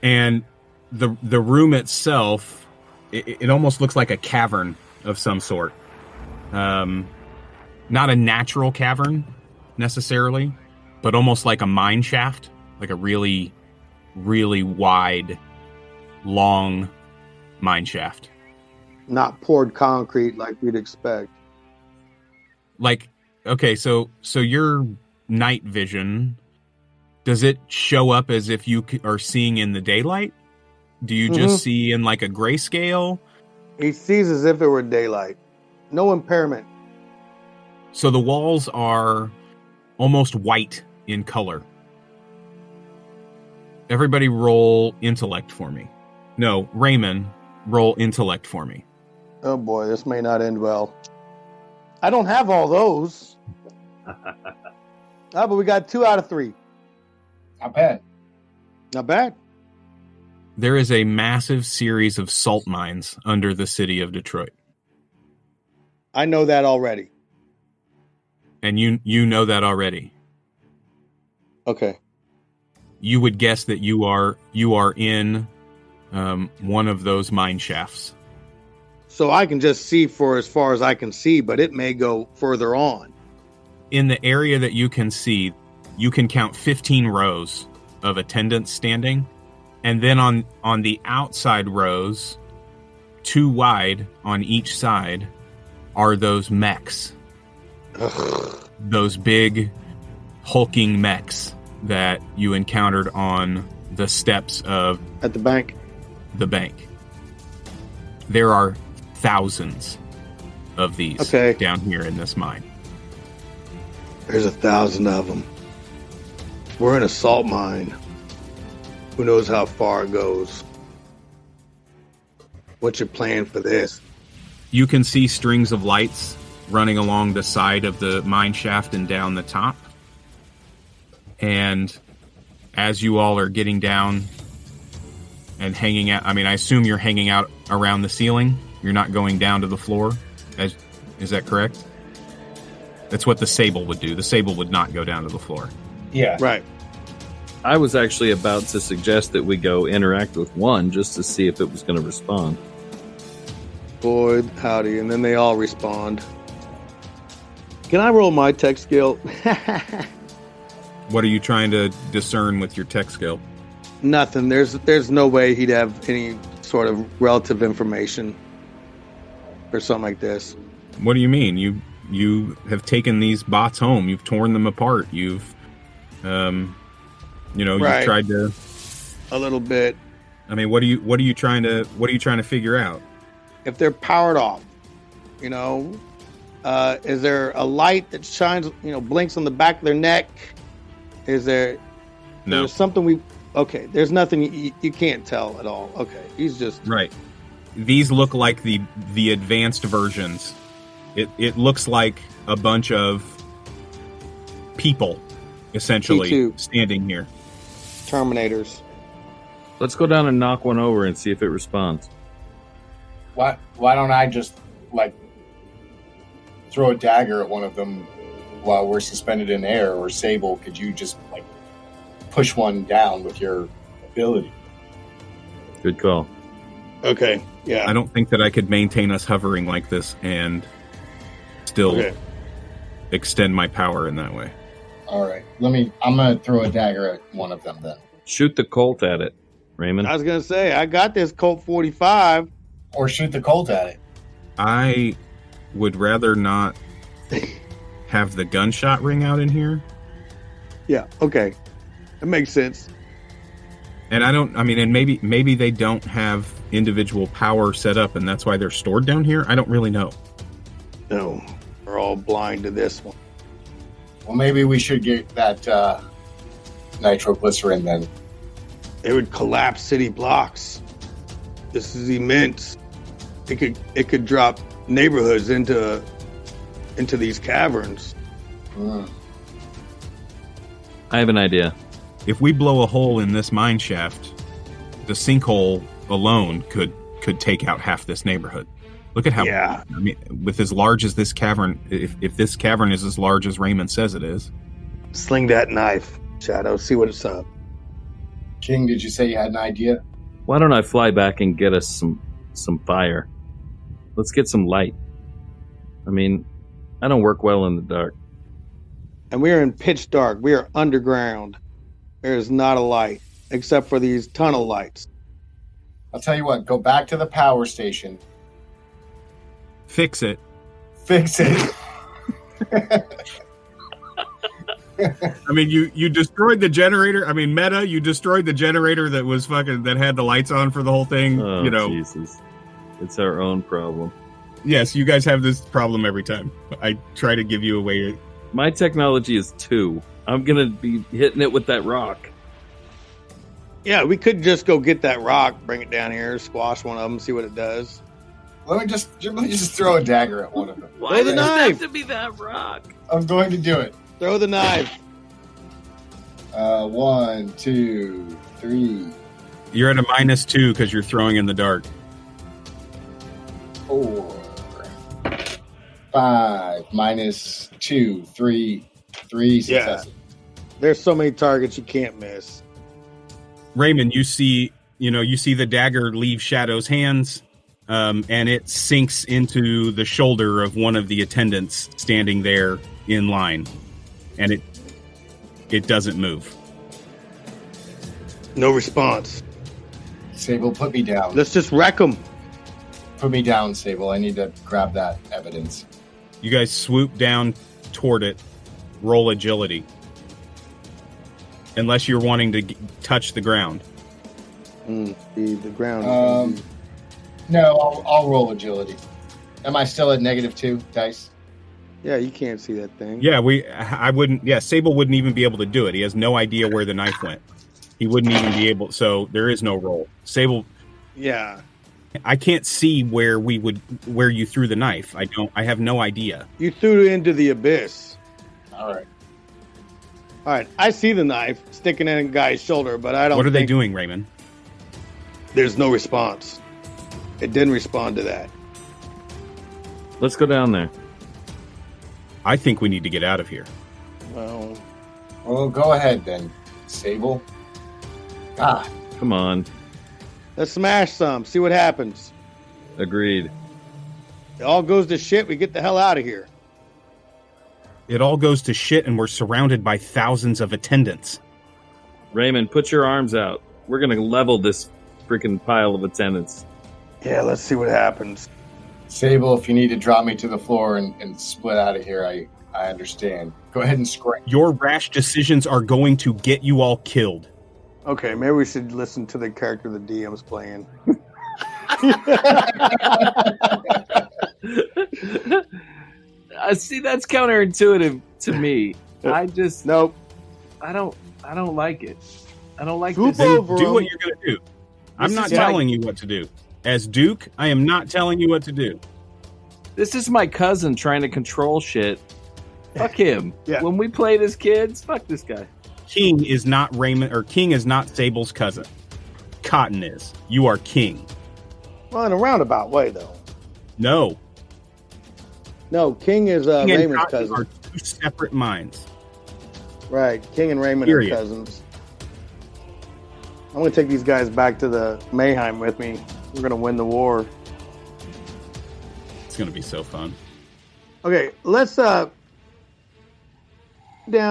And the room itself, it almost looks like a cavern of some sort. Not a natural cavern necessarily, but almost like a mine shaft, like a really, really wide, long mine shaft. Not poured concrete like we'd expect. Like, okay, so your night vision, does it show up as if you are seeing in the daylight? Do you just see in like a grayscale? He sees as if it were daylight. No impairment. So the walls are almost white in color. Everybody roll intellect for me. No, Raymond, roll intellect for me. Oh boy, this may not end well. I don't have all those. But we got 2 out of 3. Not bad. Not bad. There is a massive series of salt mines under the city of Detroit. I know that already. And you know that already. Okay. You would guess that you are in one of those mine shafts. So I can just see for as far as I can see, but it may go further on. In the area that you can see, you can count 15 rows of attendants standing. And then on the outside rows, 2 wide on each side, are those mechs. Ugh. Those big, hulking mechs that you encountered on the steps of At the bank. the bank. There are thousands of these down here in this mine. There's 1,000 of them. We're in a salt mine. Who knows how far it goes? What's your plan for this? You can see strings of lights running along the side of the mine shaft and down the top. And as you all are getting down and hanging out, I mean, I assume you're hanging out around the ceiling. You're not going down to the floor. Is that correct? That's what the Sable would do. The Sable would not go down to the floor. Yeah. Right. I was actually about to suggest that we go interact with one just to see if it was going to respond. Boy, howdy. And then they all respond. Can I roll my tech skill? What are you trying to discern with your tech skill? Nothing. There's no way he'd have any sort of relative information for something like this. What do you mean? You have taken these bots home. You've torn them apart. You've you've tried to a little bit. I mean, what are you trying to figure out? If they're powered off, is there a light that shines, blinks on the back of their neck? Is there something there's nothing you can't tell at all. Okay, he's just right. These look like the advanced versions. It looks like a bunch of people, essentially, T2. standing here. Terminators. Let's go down and knock one over and see if it responds. Why don't I just, like, throw a dagger at one of them while we're suspended in air? Or Sable, could you just, like, push one down with your ability? Good call. Okay. Yeah. I don't think that I could maintain us hovering like this and still extend my power in that way. All right. I'm going to throw a dagger at one of them then. Shoot the Colt at it, Raymond. I was gonna say I got this Colt 45. Or shoot the Colt at it. I would rather not have the gunshot ring out in here. Yeah. Okay. That makes sense. And and maybe they don't have individual power set up, and that's why they're stored down here. I don't really know. No, we're all blind to this one. Well, maybe we should get that nitroglycerin then. It would collapse city blocks. This is immense. It could drop neighborhoods into these caverns. I have an idea. If we blow a hole in this mine shaft, the sinkhole alone could take out half this neighborhood. Look at how, Yeah. I mean, with as large as this cavern, if this cavern is as large as Raymond says it is. Sling that knife, Shadow. See what it's up. King, did you say you had an idea? Why don't I fly back and get us some fire? Let's get some light. I mean, I don't work well in the dark. And we are in pitch dark. We are underground. There is not a light except for these tunnel lights. I'll tell you what, go back to the power station. Fix it. Fix it. I mean, you destroyed the generator. I mean, Meta, you destroyed the generator that was that had the lights on for the whole thing. Oh, you know, Jesus. It's our own problem. Yes, you guys have this problem every time. I try to give you a way to... My technology is 2. I'm going to be hitting it with that rock. Yeah, we could just go get that rock, bring it down here, squash one of them, see what it does. Let me just throw a dagger at one of them. Why the does it knife. have to be that rock? I'm going to do it. Throw the knife. 1, 2, 3, You're at a -2 because you're throwing in the dark. 4, 5, -2, 3 successes. There's so many targets you can't miss. Raymond, you see the dagger leave Shadow's hands, and it sinks into the shoulder of one of the attendants standing there in line, and it doesn't move. No response. Sable, put me down. Let's just wreck them. Put me down, Sable. I need to grab that evidence. You guys swoop down toward it. Roll agility. Unless you're wanting to touch the ground. The ground. No, I'll roll agility. Am I still at -2 dice? Yeah, you can't see that thing. Yeah, I wouldn't. Yeah, Sable wouldn't even be able to do it. He has no idea where the knife went. He wouldn't even be able. So there is no roll. Sable. Yeah. I can't see where you threw the knife. I have no idea. You threw it into the abyss. All right. All right. I see the knife sticking in a guy's shoulder, but I don't. What are they doing, Raymond? There's no response. It didn't respond to that. Let's go down there. I think we need to get out of here. Well, go ahead then, Sable. God. Come on. Let's smash some. See what happens. Agreed. It all goes to shit. We get the hell out of here. It all goes to shit, and we're surrounded by thousands of attendants. Raymond, put your arms out. We're going to level this freaking pile of attendants. Yeah, let's see what happens. Sable, if you need to drop me to the floor and split out of here, I understand. Go ahead and scram. Your rash decisions are going to get you all killed. Okay, maybe we should listen to the character the DM's playing. See, that's counterintuitive to me. I just Nope. I don't like it. I don't like Swoop this. over. Do what you're going to do. I'm not telling you what to do. As Duke, I am not telling you what to do. This is my cousin trying to control shit, Fuck him. Yeah. When we played as kids, fuck this guy. King is not Raymond, or King is not Sable's cousin. Cotton is. You are King. Well, in a roundabout way, though. No. No, King is King and Raymond's Cotton cousin. are two separate minds. Right. King and Raymond Period. are cousins. I'm going to take these guys back to the Mayheim with me. We're going to win the war. It's going to be so fun. Okay, let's down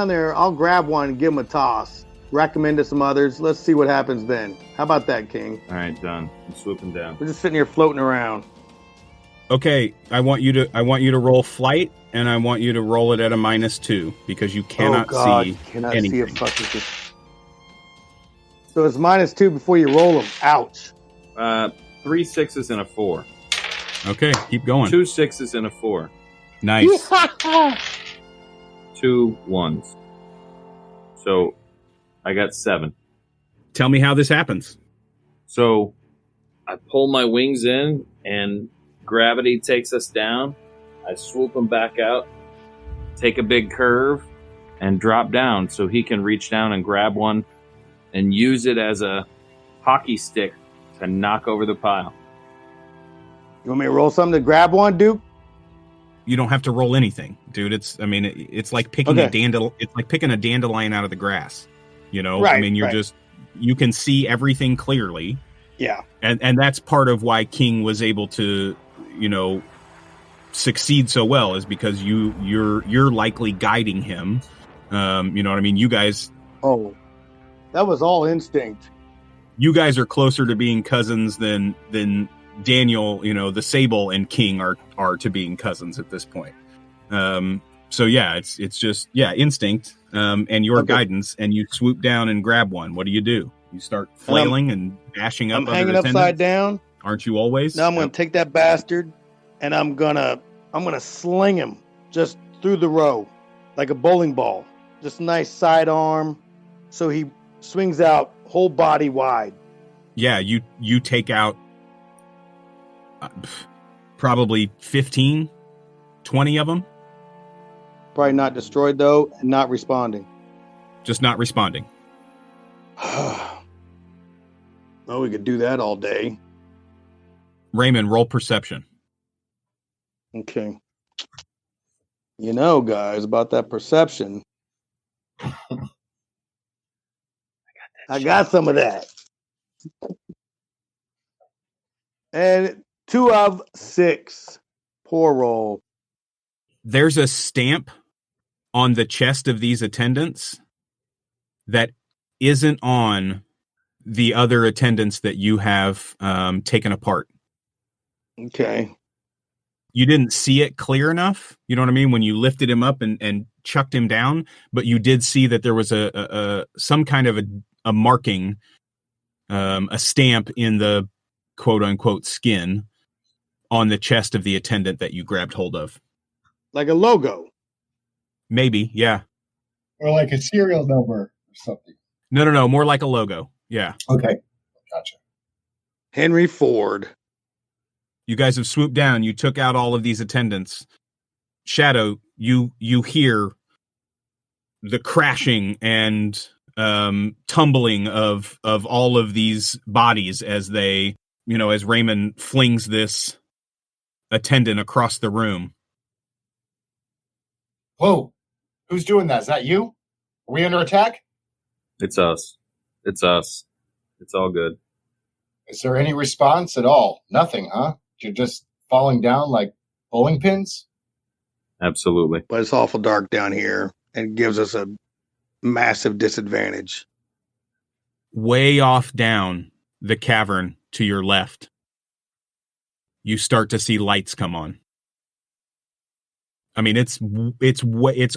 there. I'll grab one and give him a toss. Recommend to some others. Let's see what happens then. How about that, King? All right, done. I'm swooping down. We're just sitting here floating around. Okay, I want you to roll flight, and I want you to roll it at a -2 because you cannot see cannot anything. see a fucking thing. So it's -2 before you roll them. Ouch. 3 6s and a 4. Okay, keep going. 2 6s and a 4. Nice. 2 1s. So I got 7. Tell me how this happens. So I pull my wings in and gravity takes us down. I swoop him back out, take a big curve, and drop down so he can reach down and grab one and use it as a hockey stick to knock over the pile. You want me to roll something to grab one, Duke? You don't have to roll anything, dude. It's like picking Okay. a dandelion. It's like picking a dandelion out of the grass. You know, Right, I mean, right. you can see everything clearly, Yeah. and that's part of why King was able to, succeed so well, is because you're likely guiding him. You know what I mean? You guys Oh, that was all instinct. are closer to being cousins than Daniel, the Sable and King are to being cousins at this point. So yeah, it's just instinct, and your Okay. guidance, and you swoop down and grab one. What do? You start flailing and dashing up. I'm other hanging upside attendants? down. Aren't you always? Now I'm going to take that bastard and I'm going to sling him just through the row like a bowling ball. Just nice sidearm so he swings out whole body wide. Yeah, you take out probably 15, 20 of them, Probably not destroyed though and not responding. just not responding. Well, we could do that all day. Raymond, roll perception. Okay. You know, guys, about that perception. I got some of that. And 2 of 6. Poor roll. There's a stamp on the chest of these attendants that isn't on the other attendants that you have taken apart. Okay. You didn't see it clear enough, you know what I mean, when you lifted him up and chucked him down, but you did see that there was a some kind of a marking, a stamp in the quote unquote skin on the chest of the attendant that you grabbed hold of. Like a logo. Maybe, yeah. Or like a serial number or something. No, more like a logo. Yeah. Okay. Gotcha. Henry Ford. You guys have swooped down. You took out all of these attendants. Shadow, you hear the crashing and tumbling of all of these bodies as they, as Raymond flings this attendant across the room. Whoa. Who's doing that? Is that you? Are we under attack? It's us. It's us. It's all good. Is there any response at all? Nothing, huh? You're just falling down like bowling pins? Absolutely. But it's awful dark down here and gives us a massive disadvantage. Way off down the cavern to your left, you start to see lights come on. I mean, it's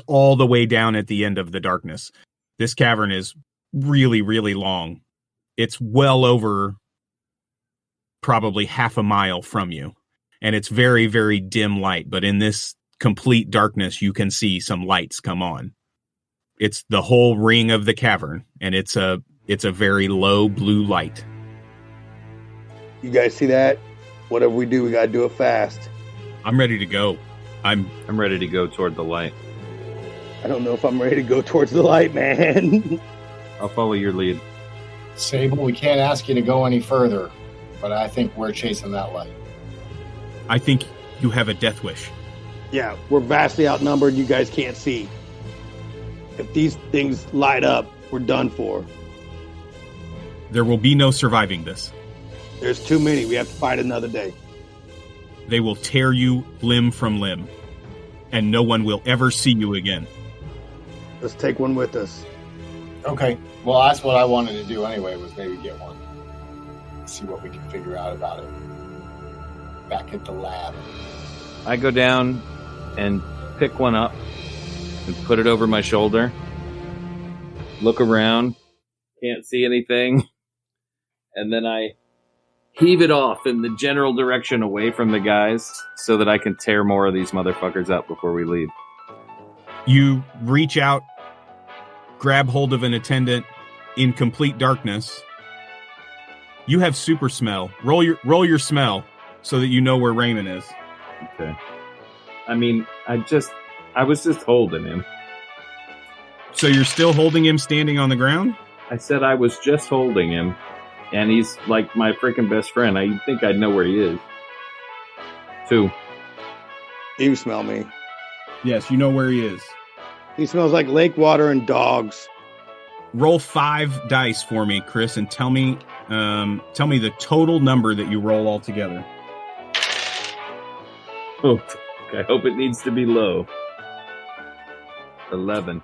all the way down at the end of the darkness. This cavern is really, really long. It's well over probably half a mile from you, and it's very, very dim light. But in this complete darkness, you can see some lights come on. It's the whole ring of the cavern, and it's a very low blue light. You guys see that? Whatever we do, we gotta do it fast. I'm ready to go. I'm ready to go toward the light. I don't know if I'm ready to go towards the light, man. I'll follow your lead. Sable, we can't ask you to go any further, but I think we're chasing that light. I think you have a death wish. Yeah, we're vastly outnumbered. You guys can't see. If these things light up, we're done for. There will be no surviving this. There's too many. We have to fight another day. They will tear you limb from limb, and no one will ever see you again. Let's take one with us. Okay. Well, that's what I wanted to do anyway, was maybe get one. See what we can figure out about it. Back at the lab. I go down and pick one up and put it over my shoulder. Look around. Can't see anything. And then I heave it off in the general direction away from the guys so that I can tear more of these motherfuckers up before we leave. You reach out, grab hold of an attendant in complete darkness. You have super smell. Roll your smell so that you know where Raymond is. Okay. I mean, I was just holding him. So you're still holding him standing on the ground? I said I was just holding him, and he's like my freaking best friend. I think I'd know where he is. 2. You smell me. Yes, you know where he is. He smells like lake water and dogs. Roll 5 dice for me, Chris, and tell me the total number that you roll altogether. Oh, I hope it needs to be low. 11.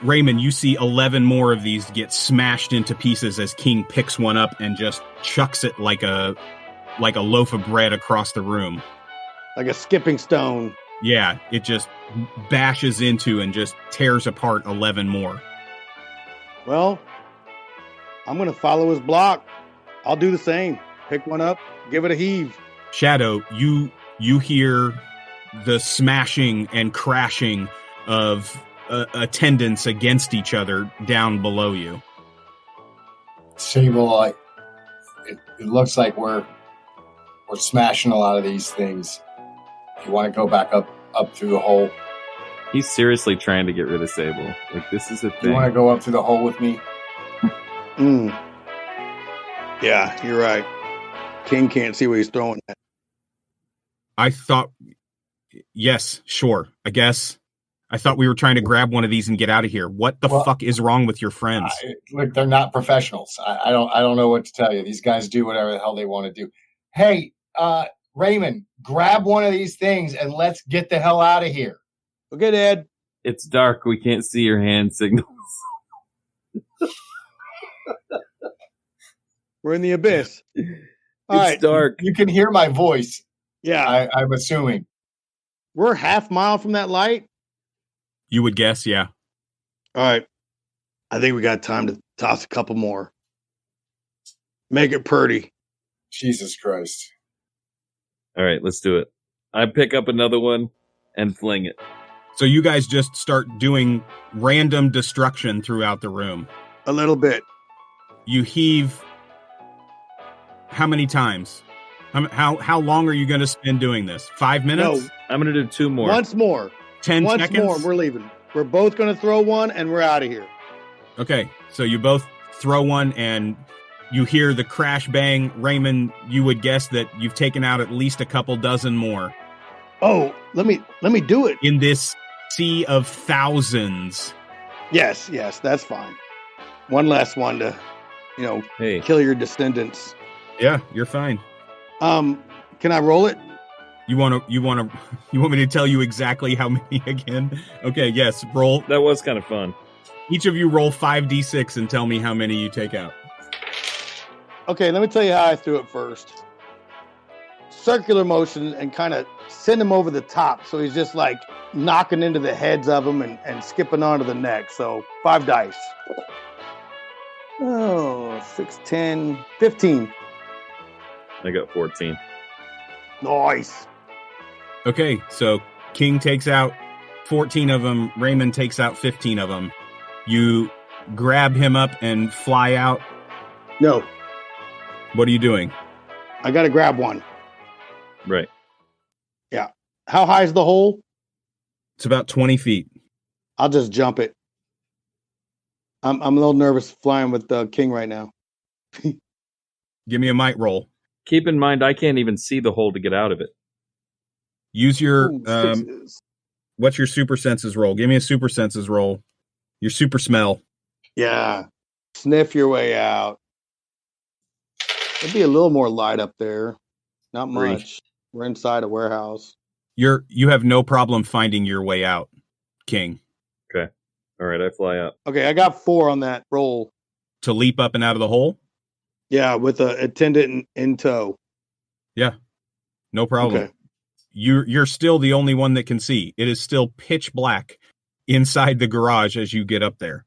Raymond, you see 11 more of these get smashed into pieces as King picks one up and just chucks it like a loaf of bread across the room. Like a skipping stone. Yeah, it just bashes into and just tears apart 11 more. Well, I'm going to follow his block. I'll do the same. Pick one up, give it a heave. Shadow, you hear the smashing and crashing of attendants against each other down below you. Sable, it looks like we're smashing a lot of these things. You want to go back up through the hole? He's seriously trying to get rid of Sable. Like, this is a thing. You want to go up through the hole with me? Yeah, you're right. King can't see what he's throwing at. I thought, yes, sure, I guess. I thought we were trying to grab one of these and get out of here. What the fuck is wrong with your friends? Look, they're not professionals. I don't know what to tell you. These guys do whatever the hell they want to do. Hey, Raymond, grab one of these things and let's get the hell out of here. Okay, Dad. It's dark. We can't see your hand signals. We're in the abyss. All It's right. dark. You can hear my voice. Yeah. I'm assuming. We're half mile from that light. You would guess, yeah. All right. I think we got time to toss a couple more. Make it pretty. Jesus Christ. All right, let's do it. I pick up another one and fling it. So you guys just start doing random destruction throughout the room. A little bit. You heave. How many times? How long are you going to spend doing this? 5 minutes? No. I'm going to do 2 more. Once more. 10 Once seconds? more, we're leaving. We're both going to throw one, and we're out of here. Okay, so you both throw one, and you hear the crash bang. Raymond, you would guess that you've taken out at least a couple dozen more. Oh, let me do it. In this sea of thousands. Yes, that's fine. One last one to, Hey, kill your descendants. Yeah, you're fine. Can I roll it? You want me to tell you exactly how many again? Okay, yes, roll. that was kind of fun. Each of you roll 5d6 and tell me how many you take out. Okay, let me tell you how I threw it first. Circular motion and kind of send him over the top. So he's just like knocking into the heads of them and skipping onto the neck. So 5 dice. Oh, 6, 10, 15. I got 14. Nice. Okay, so King takes out 14 of them. Raymond takes out 15 of them. You grab him up and fly out. No, What are you doing? I got to grab one. Right. How high is the hole? It's about 20 feet. I'll just jump it. I'm a little nervous flying with the king right now. Give me a might roll. Keep in mind, I can't even see the hole to get out of it. Use your Ooh, sixes. what's your super senses roll? Give me a super senses roll. Your super smell. Yeah. Sniff your way out. There'd be a little more light up there. Not Three. much. We're inside a warehouse. You have no problem finding your way out, King. Okay. All right, I fly up. Okay, I got 4 on that roll. To leap up and out of the hole? Yeah, with a attendant in tow. Yeah. No problem. Okay. You're still the only one that can see. It is still pitch black inside the garage as you get up there.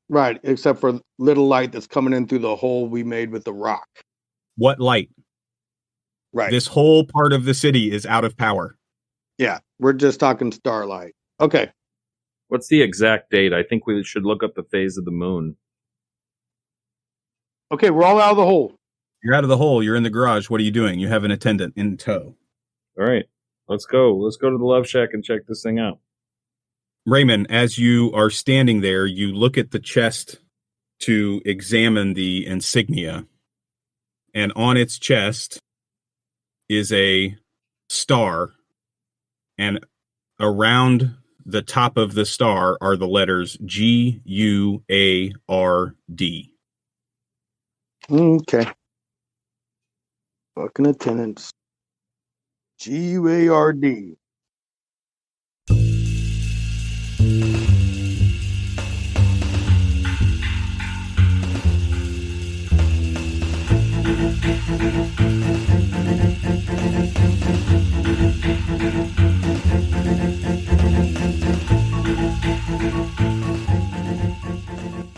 Right, except for little light that's coming in through the hole we made with the rock. What light? Right. This whole part of the city is out of power. Yeah, we're just talking starlight. Okay. What's the exact date? I think we should look up the phase of the moon. Okay, we're all out of the hole. You're out of the hole. You're in the garage. What are you doing? You have an attendant in tow. All right, let's go. Let's go to the Love Shack and check this thing out. Raymond, as you are standing there, you look at the chest to examine the insignia. And on its chest is a star. And around the top of the star are the letters G-U-A-R-D. Okay. Fucking attendants. G-U-A-R-D.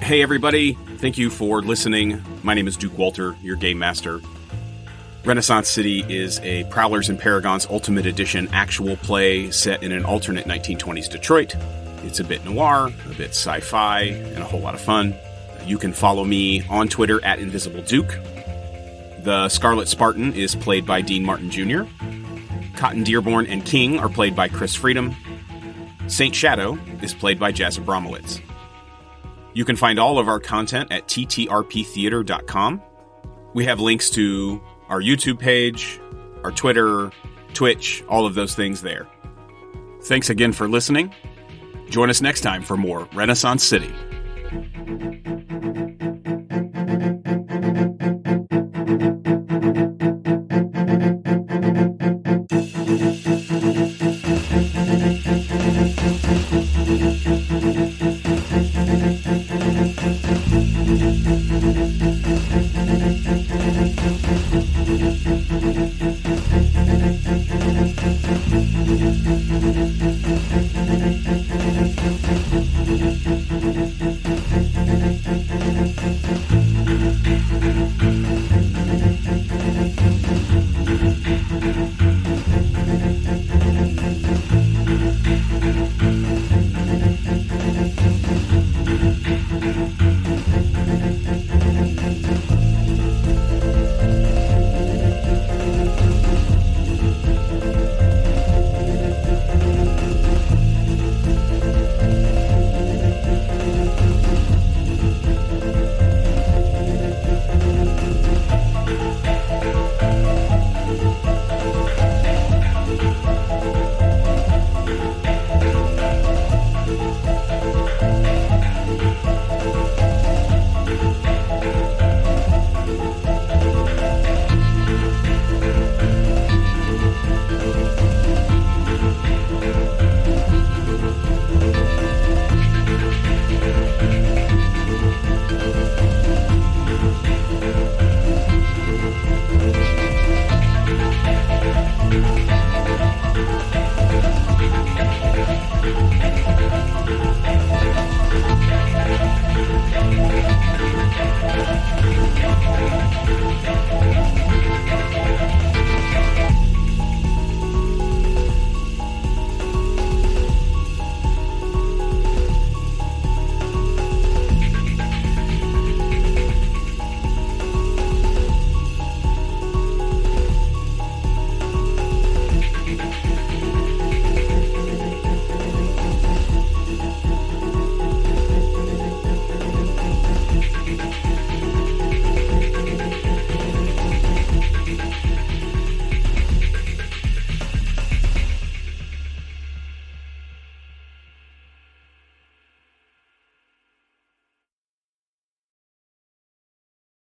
Hey everybody, thank you for listening. My name is Duke Walter, your game master. Renaissance City is a Prowlers and Paragons Ultimate Edition actual play set in an alternate 1920s Detroit. It's a bit noir, a bit sci-fi, and a whole lot of fun. You can follow me on Twitter at Invisible Duke. The Scarlet Spartan is played by Dean Martin Jr. Cotton Dearborn and King are played by Chris Freedom. Saint Shadow is played by Jazz Abramowitz. You can find all of our content at ttrptheater.com. We have links to our YouTube page, our Twitter, Twitch, all of those things there. Thanks again for listening. Join us next time for more Renaissance City.